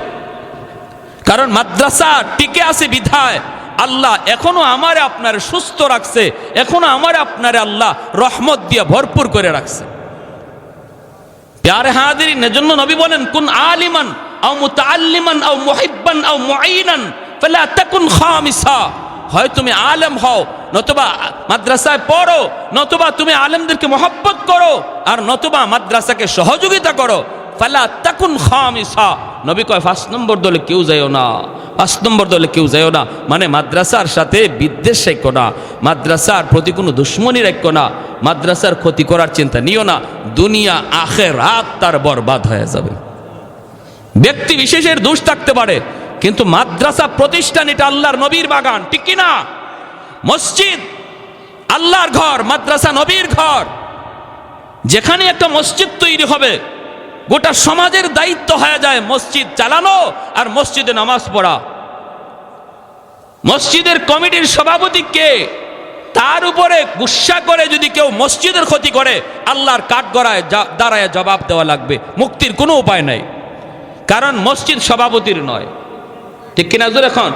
কারণ মাদ্রাসা টিকে আছে বিধায় আল্লাহ এখনো আমারে আপনার সুস্থ রাখছে, এখনো আমারে আপনারে আল্লাহ রহমত দিয়ে ভরপুর করে রাখছে। প্যারে হাজিরিন, এজন্য নবী বলেন, কুন আলিমান আও মুতাআল্লিমান আও মুহিব্বান আও মুঈনান ফালা তাকুন খামিসা। হয় তুমি আলেম হও, নতুবা মাদ্রাসায় পড়ো, নতুবা তুমি আলেমদেরকে মহব্বত করো, আর নতুবা মাদ্রাসাকে সহযোগিতা করো। ফালা তাকুন খামিসা, নবী কয় 5 নম্বর দলে কেউ যাইও না, 5 নম্বর দলে কেউ যাইও না। মানে মাদ্রাসার সাথে বিদ্বেষ রাখো না, মাদ্রাসার প্রতি কোনো দুশ্মনী রাখো না, মাদ্রাসার ক্ষতি করার চিন্তা নিও না। দুনিয়া আখিরাত তার বরবাদ হয়ে যাবে। ব্যক্তি বিশেষের দোষ থাকতে পারে, কিন্তু মাদ্রাসা প্রতিষ্ঠান এটা আল্লাহর নবীর বাগান, ঠিক কি না? মসজিদ আল্লাহর ঘর, মাদ্রাসা নবীর ঘর। যেখানে একটা মসজিদ তৈরি হবে, গোটা সমাজের দায়িত্ব হয়ে যায় মসজিদ চালানো আর মসজিদে নামাজ পড়া। মসজিদের কমিটির সভাপতি কে, তার উপরে গুসা করে যদি কেউ মসজিদের ক্ষতি করে, আল্লাহর কাঠগড়ায় দাঁড়ায় জবাব দেওয়া লাগবে, মুক্তির কোনো উপায় নাই। কারণ মসজিদ সভাপতির নয়, ঠিক কিনা জোর এখন?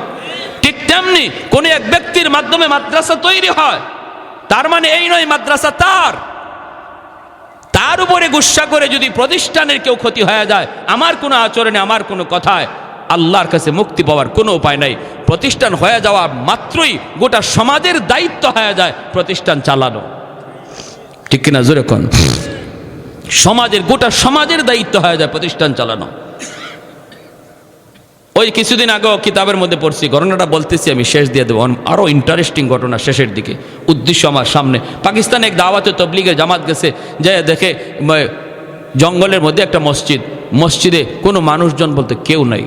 ঠিক তেমনি কোন এক ব্যক্তির মাধ্যমে মাদ্রাসা তৈরি হয়, তার মানে এই নয় মাদ্রাসা তার। তার উপরে গুসা করে যদি প্রতিষ্ঠানের কেউ ক্ষতি হয়ে যায়, আমার কোনো আচরণে, আমার কোনো কথায় আল্লাহর কাছে মুক্তি পাওয়ার কোনো উপায় নাই। প্রতিষ্ঠান হয়ে যাওয়া মাত্রই গোটা সমাজের দায়িত্ব হয়ে যায় প্রতিষ্ঠান চালানো, ঠিক কিনা জোরে কোন? সমাজের, গোটা সমাজের দায়িত্ব হয়ে যায় প্রতিষ্ঠান চালানো। ওই কিছুদিন আগেও কিতাবের মধ্যে পড়ছি, ঘটনাটা বলতেছি, আমি শেষ দিয়ে দেবো। আরও ইন্টারেস্টিং ঘটনা শেষের দিকে, উদ্দেশ্য আমার সামনে। পাকিস্তানে এক দাওয়াতে তবলিগের জামাত গেছে, যে দেখে জঙ্গলের মধ্যে একটা মসজিদ, মসজিদে কোনো মানুষজন বলতে কেউ নাই,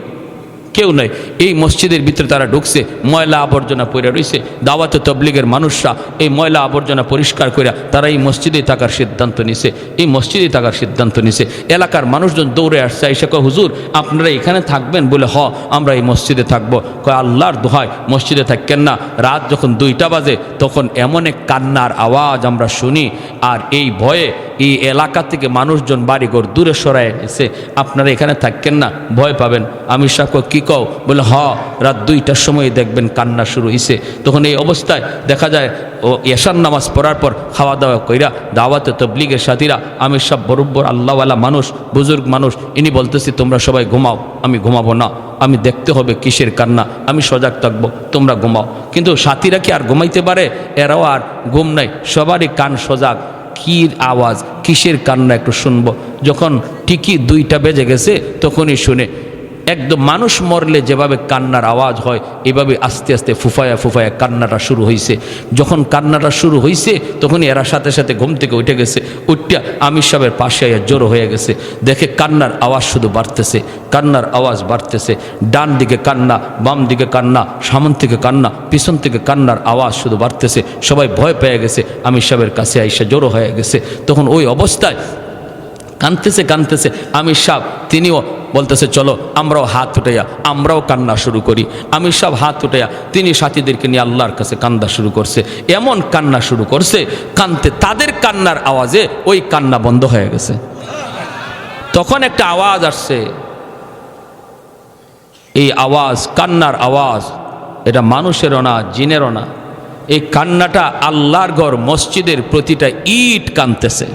কেউ নাই। এই মসজিদের ভিতরে তারা ঢুকছে, ময়লা আবর্জনা পড়ে রয়েছে। দাওয়াতে তবলিগের মানুষরা এই ময়লা আবর্জনা পরিষ্কার করে তারা এই মসজিদে থাকার সিদ্ধান্ত নিছে, এই মসজিদে থাকার সিদ্ধান্ত নিছে। এলাকার মানুষজন দৌড়ে আসছে, এসে কয়, হুজুর আপনারা এখানে থাকবেন? বলে হ, আমরা এই মসজিদে থাকবো। কয় আল্লাহর দোহাই মসজিদে থাকেন না। রাত যখন 2টা বাজে তখন এমন এক কান্নার আওয়াজ আমরা শুনি, আর এই ভয়ে এই এলাকা থেকে মানুষজন বাড়িঘর দূরে সরায় গেছে। আপনারা এখানে থাকেন না, ভয় পাবেন। আমি সাক্ষ্য কি কও? বলে হ, রাত 2টার সময় দেখবেন কান্না শুরু হয়েছে। তখন এই অবস্থায় দেখা যায় ও এশার নামাজ পড়ার পর খাওয়া দাওয়া কইরা দাওয়াতে তবলিগের সাথীরা, আমি সব বরব্বর আল্লাহওয়ালা মানুষ, বুজুর্গ মানুষ, ইনি বলতেছি তোমরা সবাই ঘুমাও। আমি ঘুমাবো না, আমি দেখতে হবে কিসের কান্না, আমি সজাগ থাকবো, তোমরা ঘুমাও। কিন্তু সাথীরা কি আর ঘুমাইতে পারে? এরাও আর ঘুম নাই, সবারই কান সজাগ। কি আওয়াজ, কিসের কান্না একটু শুনবো। যখন ঠিকই 2টা বেজে গেছে তখনই শুনে একদম মানুষ মরলে যেভাবে কান্নার আওয়াজ হয়, এভাবে আস্তে আস্তে ফুফায়া ফুফায়া কান্নাটা শুরু হয়েছে। যখন কান্নাটা শুরু হয়েছে তখনই এরা সাথে সাথে ঘুম থেকে উঠে গেছে। উঠিয়া আমির সাহেবের পাশে জড়ো হয়ে গেছে। দেখে কান্নার আওয়াজ শুধু বাড়তেছে, কান্নার আওয়াজ বাড়তেছে। ডান দিকে কান্না, বাম দিকে কান্না, সামনে থেকে কান্না, পিছন থেকে কান্নার আওয়াজ শুধু বাড়তেছে। সবাই ভয় পেয়ে গেছে, আমির সাহেবের কাছে আইসা জড়ো হয়ে গেছে। তখন ওই অবস্থায় কাঁদতেছে কাঁদতেছে আমির সাহেব তিনিও বলতেছে চলো আমরাও হাত উঠাইয়া আমরাও কান্না শুরু করি। আমির সাহেব হাত উঠাইয়া তিনি সাথীদেরকে নিয়ে আল্লাহর কাছে কান্না শুরু করছে। এমন কান্না শুরু করছে, কানতে তাদের কান্নার আওয়াজে ওই কান্না বন্ধ হয়ে গেছে। তখন একটা আওয়াজ আসছে, এই আওয়াজ কান্নার আওয়াজ, এটা মানুষেরও না জিনেরও না, এই কান্নাটা আল্লাহর ঘর মসজিদের প্রতিটা ইট কাঁদতেছে।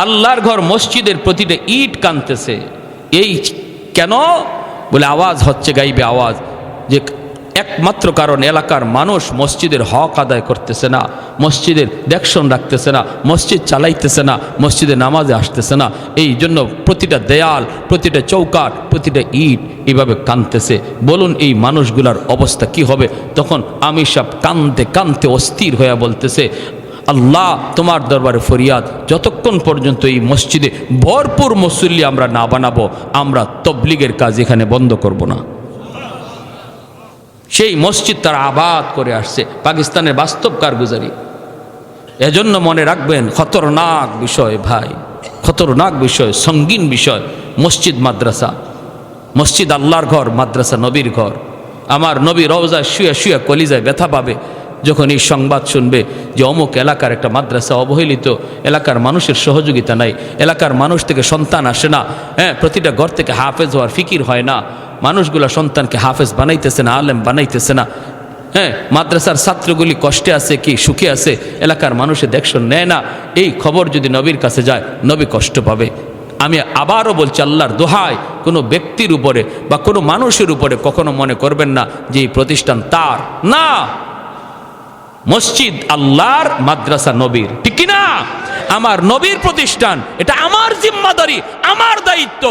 আল্লাহর ঘর মসজিদের প্রতিটা ইট কাঁদতেছে। এই কেন বলে আওয়াজ হচ্ছে গাইবে আওয়াজ, যে একমাত্র কারণ এলাকার মানুষ মসজিদের হক আদায় করতেছে না, মসজিদের দেখশন রাখতেছে না, মসজিদ চালাইতেছে না, মসজিদে নামাজে আসতেছে না। এই জন্য প্রতিটা দেয়াল, প্রতিটা চৌকাঠ, প্রতিটা ইট এভাবে কাঁদতেছে। বলুন এই মানুষগুলার অবস্থা কি হবে? তখন আমির সাহেব কাঁদতে কাঁদতে অস্থির হয়ে বলতেছে, আল্লাহ তোমার দরবারে ফরিয়াদ, যতক্ষণ পর্যন্ত এই মসজিদে ভরপুর মুসল্লি আমরা না বানাবো, আমরা তবলিগের কাজ এখানে বন্ধ করব না। সেই মসজিদ তারা আবাদ করে আসছে, পাকিস্তানের বাস্তব কারগুজারি। এজন্য মনে রাখবেন, খতরনাক বিষয় ভাই, খতরনাক বিষয়, সঙ্গীন বিষয় মসজিদ মাদ্রাসা। মসজিদ আল্লাহর ঘর, মাদ্রাসা নবীর ঘর। আমার নবী রওজায় শুয়ে শুয়ে কলিজায় ব্যথা পাবে যখন এই সংবাদ শুনবে যে অমুক এলাকার একটা মাদ্রাসা অবহেলিত, এলাকার মানুষের সহযোগিতা নাই, এলাকার মানুষ থেকে সন্তান আসে না, প্রতিটা ঘর থেকে হাফেজ হওয়ার ফিকির হয় না, মানুষগুলা সন্তানকে হাফেজ বানাইতেছে না, আলেম বানাইতেছে না, মাদ্রাসার ছাত্রগুলি কষ্টে আছে কি সুখে আছে, এলাকার মানুষের দেখশন নেয় না। এই খবর যদি নবীর কাছে যায়, নবী কষ্ট পাবে। আমি আবারও বলছি, আল্লাহর দোহাই, কোনো ব্যক্তির উপরে বা কোনো মানুষের উপরে কখনো মনে করবেন না যে এই প্রতিষ্ঠান তার না। মসজিদ আল্লাহর, মাদ্রাসা নবীর, ঠিক কিনা? আমার নবীর প্রতিষ্ঠান, এটা আমার জিম্মাদারি, আমার দায়িত্ব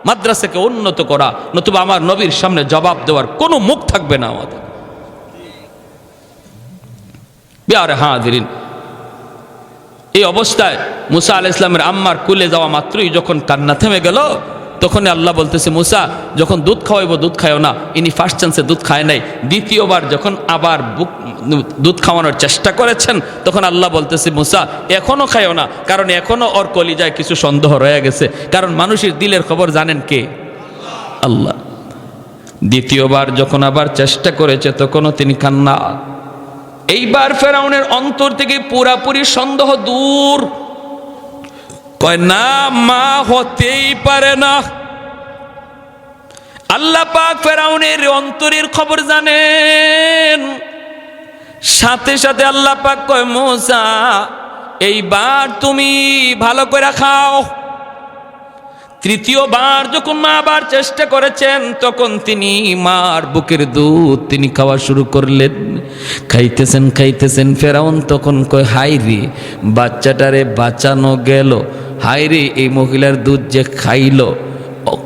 মাদ্রাসাকে উন্নত করা, নতুবা আমার নবীর সামনে জবাব দেওয়ার কোনো মুখ থাকবে না আমাদের। বিহারে হাজিরিন, এই অবস্থায় মুসা আলাইহিস সালামের আম্মার কুলে যাওয়া মাত্রই যখন কান্না থেমে গেল, তখন আল্লাহ বলতেছে, মুসা যখন দুধ খাওয়াইব দুধ খায়ও না। ইনি ফার্স্ট চান্সে দুধ খায় নাই, দ্বিতীয়বার যখন আবার দুধ খাওয়ানোর চেষ্টা করেছেন, তখন আল্লাহ বলতেছে, মুসা এখনো খায়ও না, কারণ এখনো ওর কলিজায় কিছু সন্দেহ রয়ে গেছে, কারণ মানুষের দিলের খবর জানেন কে? আল্লাহ। দ্বিতীয়বার যখন আবার চেষ্টা করেছে, তখনও তিনি কান্না। এইবার ফেরাউনের অন্তর থেকে পুরাপুরি সন্দেহ দূর, কয় না, মা হতেই পারে না। আল্লাহ পাক ফেরাউনের অন্তরের খবর জানেন। সাথে সাথে আল্লাহ পাক কয়, মুসা এইবার তুমি ভালো করে খাও। তৃতীয়বার যখন মা আবার চেষ্টা করেছেন, তখন তিনি মার বুকের দুধ তিনি খাওয়া শুরু করলেন। খাইতেছেন খাইতেছেন, ফেরাউন তখন কয়, হাই রে বাচ্চাটারে বাঁচানো গেল, হাই রে এই মহিলার দুধ যে খাইলো।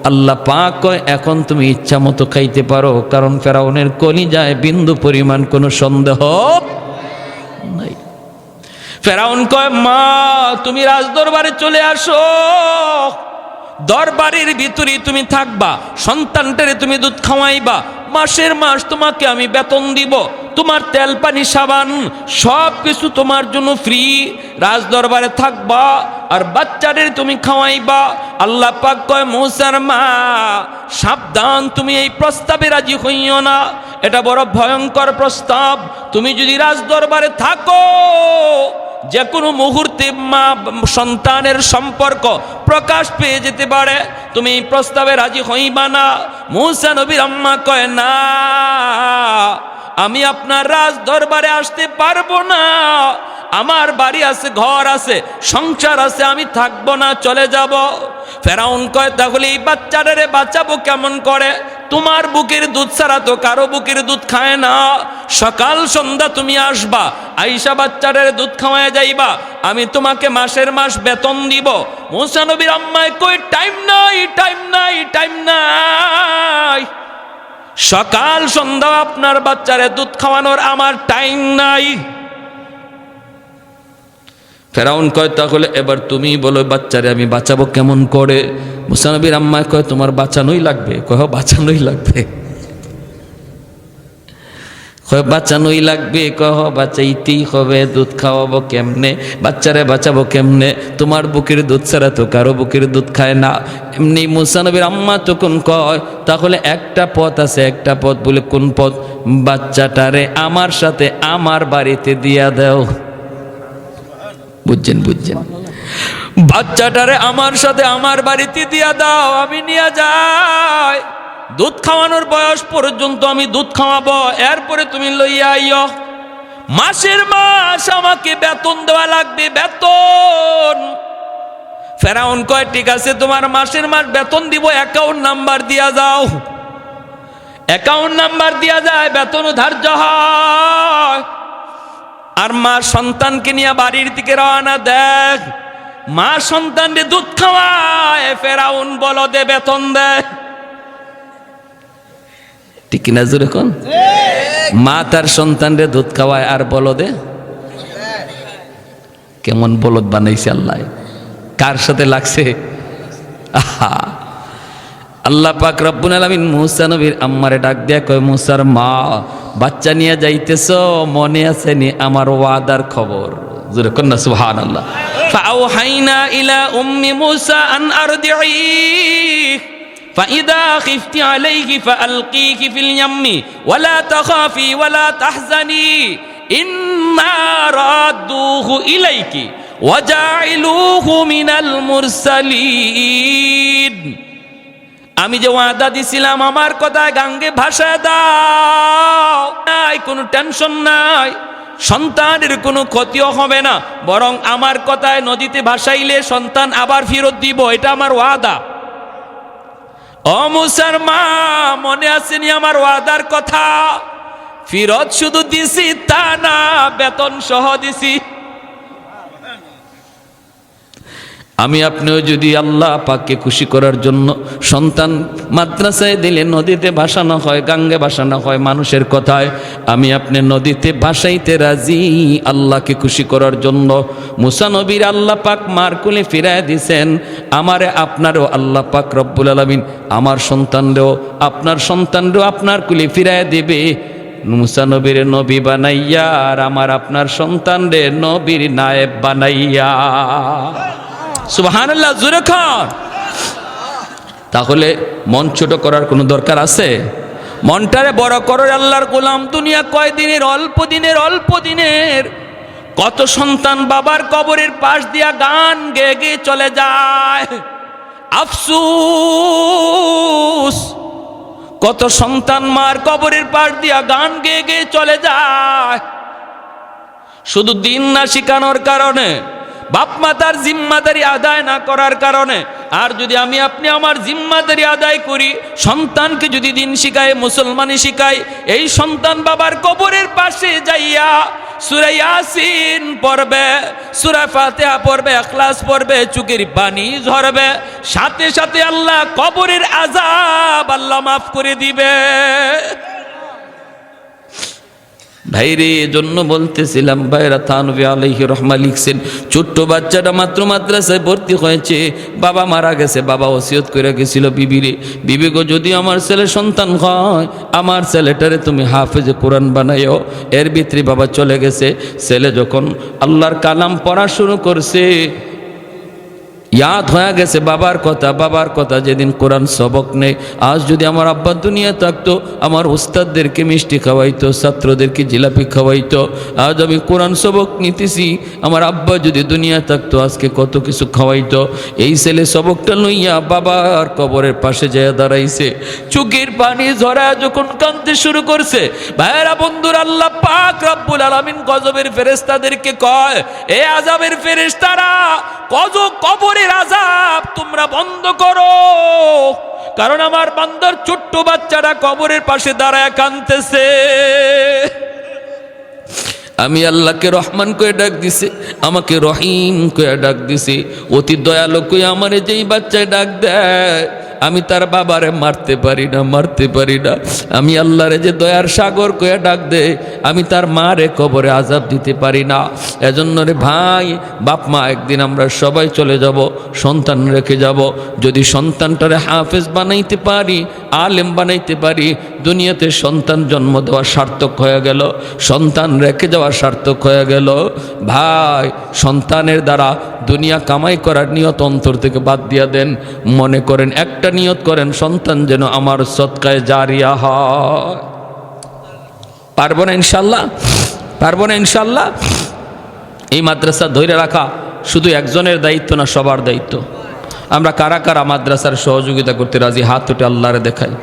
আল্লাহ পাক কয়, এখন তুমি ইচ্ছা মতো খাইতে পারো, কারণ ফেরাউনের কলিজায় বিন্দু পরিমাণ কোনো সন্দেহ নাই। ফেরাউন কয়, মা তুমি রাজদরবারে চলে আসো, দরবারের ভিতরে তুমি থাকবা, সন্তানটারে তুমি দুধ খাওয়াইবা, মাসের মাস তোমাকে আমি বেতন দিব, তোমার তেল পানি সাবান সব কিছু তোমার জন্য ফ্রি, রাজদরবারে থাকবা আর বাচ্চাদের তুমি খাওয়াইবা। আল্লাহ পাক কয়, মুসার মা সাবধান, তুমি এই প্রস্তাবে রাজি হইও না, এটা বড় ভয়ঙ্কর প্রস্তাব। তুমি যদি রাজদরবারে থাকো, যে কোনো মুহূর্তে মা সন্তানের সম্পর্ক প্রকাশ পেয়ে যেতে পারে, তুমি এই প্রস্তাবে রাজি হইবা না। মুসা নবীর আম্মা কয়, না আমি আপনার রাজ দরবারে আসতে পারবো না, আমার বাড়ি আছে, ঘর আছে, সংসার আছে, আমি থাকবো না, চলে যাব। ফেরাউন কয়, তাহলে এই বাচ্চাটারে বাঁচাবো কেমন করে? তোমার বুকের দুধ ছাড়া তো কারো বুকের দুধ খায় না। সকাল সন্ধ্যা তুমি আসবা, আইসা বাচ্চাটারে দুধ খাওয়ায় যাইবা, আমি তোমাকে মাসের মাস বেতন দিব। মুসা নবীর আম্মায় কই, টাইম নাই, টাইম নাই, টাইম নাই, সকাল সন্ধ্যা আপনার বাচ্চারে দুধ খাওয়ানোর আমার টাইম নাই। ফেরাউন কয়, তাহলে এবার তুমি বলো বাচ্চারে আমি বাঁচাবো কেমন করে? মুসা নবীর আম্মা কয়, তোমার বাঁচানোই লাগবে। কয়, বাঁচানোই লাগবে। বাঁচানোই লাগবে, কহ বাঁচাইতেই হবে। দুধ খাওয়াবো কেমনে, বাচ্চারে বাঁচাবো কেমনে, তোমার বুকের দুধ ছাড়া তো কারো বুকের দুধ খায় না। এমনি মুসা নবীর আম্মা তখন কয়, তাহলে একটা পথ আছে, একটা পথ। বলে কোন পথ? বাচ্চাটারে আমার সাথে আমার বাড়িতে দিয়া দাও। বুঝছেন? বাচ্চাটারে আমার সাথে আমার বাড়িতে দিয়া দাও, আমি নিয়ে যাই। দুধ খাওয়ানোর বয়স পর্যন্ত আমি দুধ খাওয়াবো, এরপরে তুমি লইয়া আইও। মাসের মাস আমাকে বেতন দেওয়া লাগবে, বেতন। ফেরাউন কয়, ঠিক আছে, তোমার মাসের মাস বেতন দিব, অ্যাকাউন্ট নাম্বার দিয়া যাও। অ্যাকাউন্ট নাম্বার দিয়া যায়, বেতনও ধার্য হয়। আর মা সন্তানকে নিয়ে বাড়ির দিকে রওনা। দেখ, মা সন্তানকে দুধ খাওয়ায়, ফেরাউন বলদে বেতন দেয়। ঠিক কিনা জোরে কোন? মা তার সন্তানরে দুধ খাওয়ায় আর বলদে। কেমন বলদ বানাইছে আল্লাহ! কার সাথে লাগছে? আহা! আল্লাহ পাক রব্বুল আলামিন মুসা নবীর আম্মারে ডাক দিয়া কয়, মুসার মা, বাচ্চা নিয়ে যাইতেছ, মনে আছে নি আমার ওয়াদার খবর? জোরে কোন না সুবহানাল্লাহ। ফাআওহাইনা ইলা উম্মি মুসা আন আরদিঈহ فإذا خفت عليه فألقيه في اليم ولا تخافي ولا تحزني إنا رادوه إليك وجاعلوه من المرسلين। আমি যে ওয়াদা দিছিলাম আমার কথায় গাঙ্গে ভাসায় দাও, নাই কোনো টেনশন নাই, সন্তানের কোনো ক্ষতিও হবে না, বরং আমার কথায় নদীতে ভাসাইলে সন্তান আবার ফেরত দিব, এটা আমার ওয়াদা। ও মুসার মা, মনে আসেনি আমার ওয়াদার কথা? ফিরত শুধু দিছি তা না, বেতন সহ দিছি। আমি আপনিও যদি আল্লাহ পাককে খুশি করার জন্য সন্তান মাদ্রাসায় দিলে নদীতে ভাসানো হয়, গাঙ্গে ভাসানো হয়, মানুষের কথায় আমি আপনি নদীতে ভাসাইতে রাজি আল্লাহকে খুশি করার জন্য। মুসা নবীর আল্লাহ পাক মার কোলে ফিরায় দিছেন। আমারে আপনারও আল্লাহ পাক রব্বুল আলামিন আমার সন্তানরেও আপনার সন্তানরেও আপনার কোলে ফিরায় দেবে, মুসা নবীর নবী বানাইয়া আর আমার আপনার সন্তানরে নবীর নায়েব বানাইয়া। সুবহানাল্লাহ, জোরে খান। তাহলে মন ছোট করার কোনো দরকার আছে? মনটারে বড় করো। আল্লাহর গোলাম, দুনিয়া কয় দিনের? অল্প দিনের। কত সন্তান বাবার কবরের পাশ দিয়া গান গেয়ে গেয়ে চলে যায়, আফসোস। কত সন্তান মার কবরের পাশ দিয়া গান গেয়ে গেয়ে চলে যায়, শুধু দিন না শিখানোর কারণে, বাপ মাতার জিম্মাদারি আদায় না করার কারণে। আর যদি আমি আপনি আমার জিম্মাদারি আদায় করি, সন্তানকে যদি দিন শিখায়, মুসলমানি শিখাই, এই সন্তান বাবার কবরের পাশে যাইয়া সূরা ইয়াসিন পড়বে, সূরা ফাতিহা পড়বে, ইখলাস পড়বে, চোখের পানি ঝরবে, সাথে সাথে আল্লাহ কবরের আযাব আল্লাহ মাফ করে দিবে। ভাইরে, জন্য বলতেছিলাম, ভাইরা থানভী আলাইহির রহমা লিখছেন, ছোট্ট বাচ্চাটা মাত্র মাদ্রাসায় ভর্তি হয়েছে, বাবা মারা গেছে, বাবা ওসিয়ত করে গেছিল বিবিরে, বিবি গো, যদি আমার ছেলে সন্তান হয়, আমার ছেলেটারে তুমি হাফেজে কোরআন বানাইও। এর ভিতরে বাবা চলে গেছে। ছেলে যখন আল্লাহর কালাম পড়া শুরু করছে, ইয়াদ হয়ে গেছে বাবার কথা। যেদিন কোরআন সবক নেই, আজ যদি আমার আব্বা দুনিয়া থাকতো, আমার উস্তাদদেরকে মিষ্টি খাওয়াইতো, ছাত্রদেরকে জিলাপি খাওয়াইতো। আজ আমি কোরআন সবক নিতেছি, আমার আব্বা যদি দুনিয়া থাকতো, আজকে কত কিছু খাওয়াইতো। এই ছেলে সবকটা লইয়া বাবার কবরের পাশে যায় দাঁড়াইছে, চোখের পানি ঝরা যখন কাঁদতে শুরু করছে। ভাইরা বন্ধুর, আল্লাহ পাক রব্বুল আলামিন গজবের ফেরেশতাদেরকে কয়, এ আযাবের ফেরেশতারা, কবরের আযাব তোমরা বন্ধ করো, কারণ আমার বান্দার ছোট্ট বাচ্চারা কবরের পাশে দাঁড়ায় কাঁদতেছে। আমি আল্লাহকে রহমান কয়ে ডাক দিছে, আমাকে রহিম কয়ে ডাক দিছে, অতি দয়ালু কয়ে আমারে যেই বাচ্চায় ডাক দেয়, আমি তার বাবারে মারতে পারি না। আমি আল্লাহরে যে দয়ার সাগর কয়ে ডাক দে, আমি তার মারে কবরে আযাব দিতে পারি না। এজন্য রে ভাই, বাপ মা একদিন আমরা সবাই চলে যাব, সন্তান রেখে যাব। যদি সন্তানটারে হাফেজ বানাইতে পারি, আলেম বানাইতে পারি, দুনিয়াতে সন্তান জন্ম দেওয়া সার্থক হয়ে গেল, সন্তান রেখে যাওয়া সার্থক হয়ে গেল। ভাই, সন্তানের দ্বারা দুনিয়া কামাই করার নিয়ত অন্তর থেকে বাদ দিয়া দেন। মনে করেন, একটা নিয়ত করেন, সন্তান যেন আমার সদকায়ে জারিয়া হয়। পারবো না ইনশাল্লাহ? পারবো না ইনশাল্লাহ? এই মাদ্রাসা ধরে রাখা শুধু একজনের দায়িত্ব না, সবার দায়িত্ব। আমরা কারা কারা মাদ্রাসার সহযোগিতা করতে রাজি? হাত উঠে আল্লাহরে দেখাই।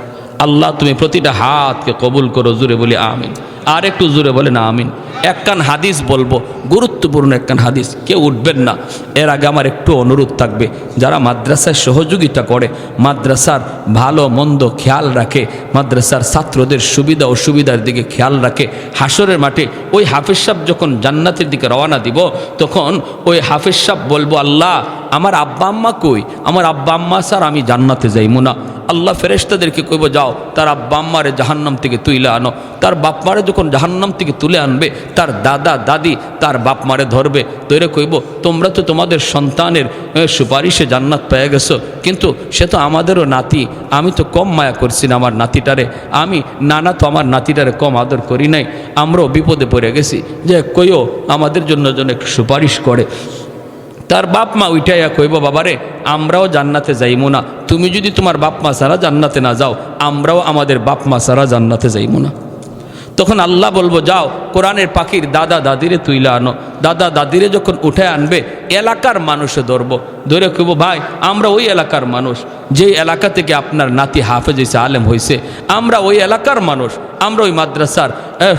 আল্লাহ তুমি প্রতিটা হাতকে কবুল করো, জুড়ে বলি আমিন। আর একটু জুড়ে বলেন আমিন। একখান হাদিস বলবো, গুরুত্বপূর্ণ একখান হাদিস, কেউ উঠবেন না। এর আগে আমার একটু অনুরোধ থাকবে, যারা মাদ্রাসায় সহযোগিতা করে, মাদ্রাসার ভালো মন্দ খেয়াল রাখে, মাদ্রাসার ছাত্রদের সুবিধা অসুবিধার দিকে খেয়াল রাখে, হাসরের মাঠে ওই হাফেজ সাহেব যখন জান্নাতের দিকে রওনা দিব, তখন ওই হাফেজ সাহেব বলবো, আল্লাহ আমার আব্বা আম্মা কই? আমার আব্বা আম্মা স্যার আমি জান্নাতে যাইমু না। আল্লাহ ফেরেশতাদেরকে কইব, যাও তার আব্বা আম্মারে জাহান্নাম থেকে তুলে আনো। তার বাপ মারে যখন জাহান্নাম থেকে তুলে আনবে, তার দাদা দাদি তার বাপ মারে ধরবে, ধরে কইব, তোমরা তো তোমাদের সন্তানের সুপারিশে জান্নাত পেয়ে গেছো, কিন্তু সে তো আমাদেরও নাতি, আমি তো কম মায়া করছি না আমার নাতিটারে, আমি নানা তো আমার নাতিটারে কম আদর করি নাই, আমরাও বিপদে পড়ে গেছি, যে কইও আমাদের জন্য যেন একটু সুপারিশ করে। তার বাপ মা উঠাইয়া কইব, বাবারে আমরাও জান্নাতে যাইমু না, তুমি যদি তোমার বাপ মা ছাড়া জান্নাতে না যাও, আমরাও আমাদের বাপ মা ছাড়া জান্নাতে যাইমু না। তখন আল্লাহ বলবো, যাও কোরআনের পাখির দাদা দাদিরে তুইলা আনো। দাদা দাদিরে যখন উঠে আনবে, এলাকার মানুষে ধরবো, ধরে কইব, ভাই আমরা ওই এলাকার মানুষ, যেই এলাকা থেকে আপনার নাতি হাফেজ হয়েছে, আলেম হয়েছে, আমরা ওই এলাকার মানুষ, আমরা ওই মাদ্রাসার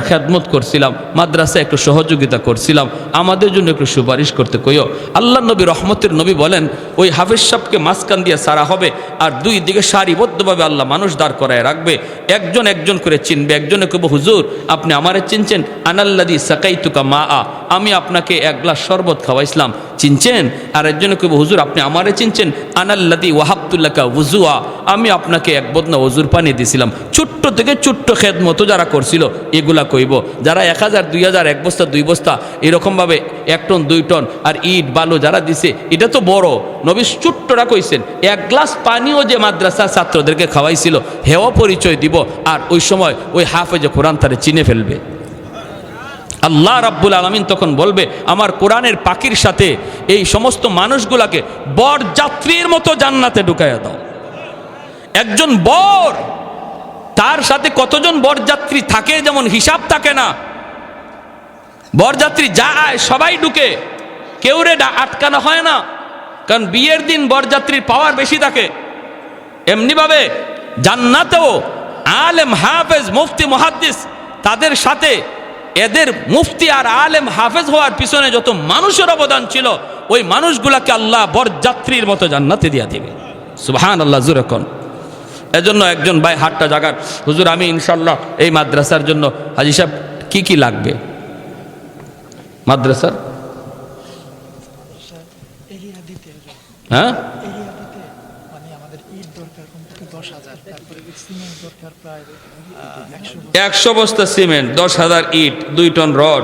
খেদমত করছিলাম, মাদ্রাসায় একটু সহযোগিতা করছিলাম, আমাদের জন্য একটু সুপারিশ করতে কইও। আল্লাহ নবী রহমতের নবী বলেন, ওই হাফেজ সাহেবকে মাঝখান দিয়ে সারা হবে, আর দুই দিকে সারিবদ্ধভাবে আল্লাহ মানুষ দাঁড় করায় রাখবে, একজন একজন করে চিনবে। একজনে কইব, হুজুর আপনি আমারে চিনছেন? আনাল্লাদি সাকাইতুকা মা আ, আমি আপনাকে এক গ্লাস শরবত খাওয়াইছিলাম, চিনছেন? আর একজনে কইব, হুজুর আপনি আমারে চিনছেন? আনাল্লাদি ওয়াহাবতুল্লাকা ওযুয়া, আমি আপনাকে এক বদনা ওজুর পানি দিয়েছিলাম। ছোট্ট থেকে ছোট্ট খেদমতো যারা করছিল এগুলা কইব। যারা 1000 2000 এক বস্তা 2 বস্তা এরকমভাবে 1 টন 2 টন আর ইট বালু যারা দিছে, এটা তো বড়। নবী ছোট্টরা কইছেন, এক গ্লাস পানিও যে মাদ্রাসার ছাত্রদেরকে খাওয়াইছিল, হেও পরিচয় দিব। আর ওই সময় ওই হাফেজে কোরআন তারে চিনে ফেলবে। আল্লাহ রাব্বুল আলামিন তখন বলবে, আমার কোরআনের পাখির সাথে এই সমস্ত মানুষগুলাকে বর যাত্রীর মতো জান্নাতে ঢুকাইয়া দাও। একজন বর, তার সাথে কতজন বরযাত্রী থাকে যেমন হিসাব থাকে না। বরযাত্রী যায় সবাই ঢুকে, কেউ রে আটকানো হয় না, কারণ বিয়ের দিন বরযাত্রীর পাওয়ার বেশি থাকে। এমনিভাবে জান্নাতেও আলেম হাফেজ মুফতি মুহাদ্দিস, তাদের সাথে এদের মুফতি আর আলেম হাফেজ হওয়ার পিছনে যত মানুষের অবদান ছিল, ওই মানুষগুলাকে আল্লাহ বরযাত্রীর মতো জান্নাতে দিয়া দিবে। সুবহানাল্লাহ, জোরে কোন। এজন্য একজন ভাই হাতটা জাগার, হুজুর আমি ইনশাল্লাহ এই মাদ্রাসার জন্য, হাজী সাহেব কি কি লাগবে মাদ্রাসার? হ্যাঁ, 100 বস্তা সিমেন্ট, 10,000 ইট, 2 টন রড,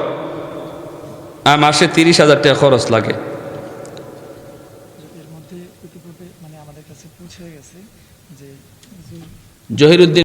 আর মাসে 30,000 টাকা খরচ লাগে। জহিরুদ্দিন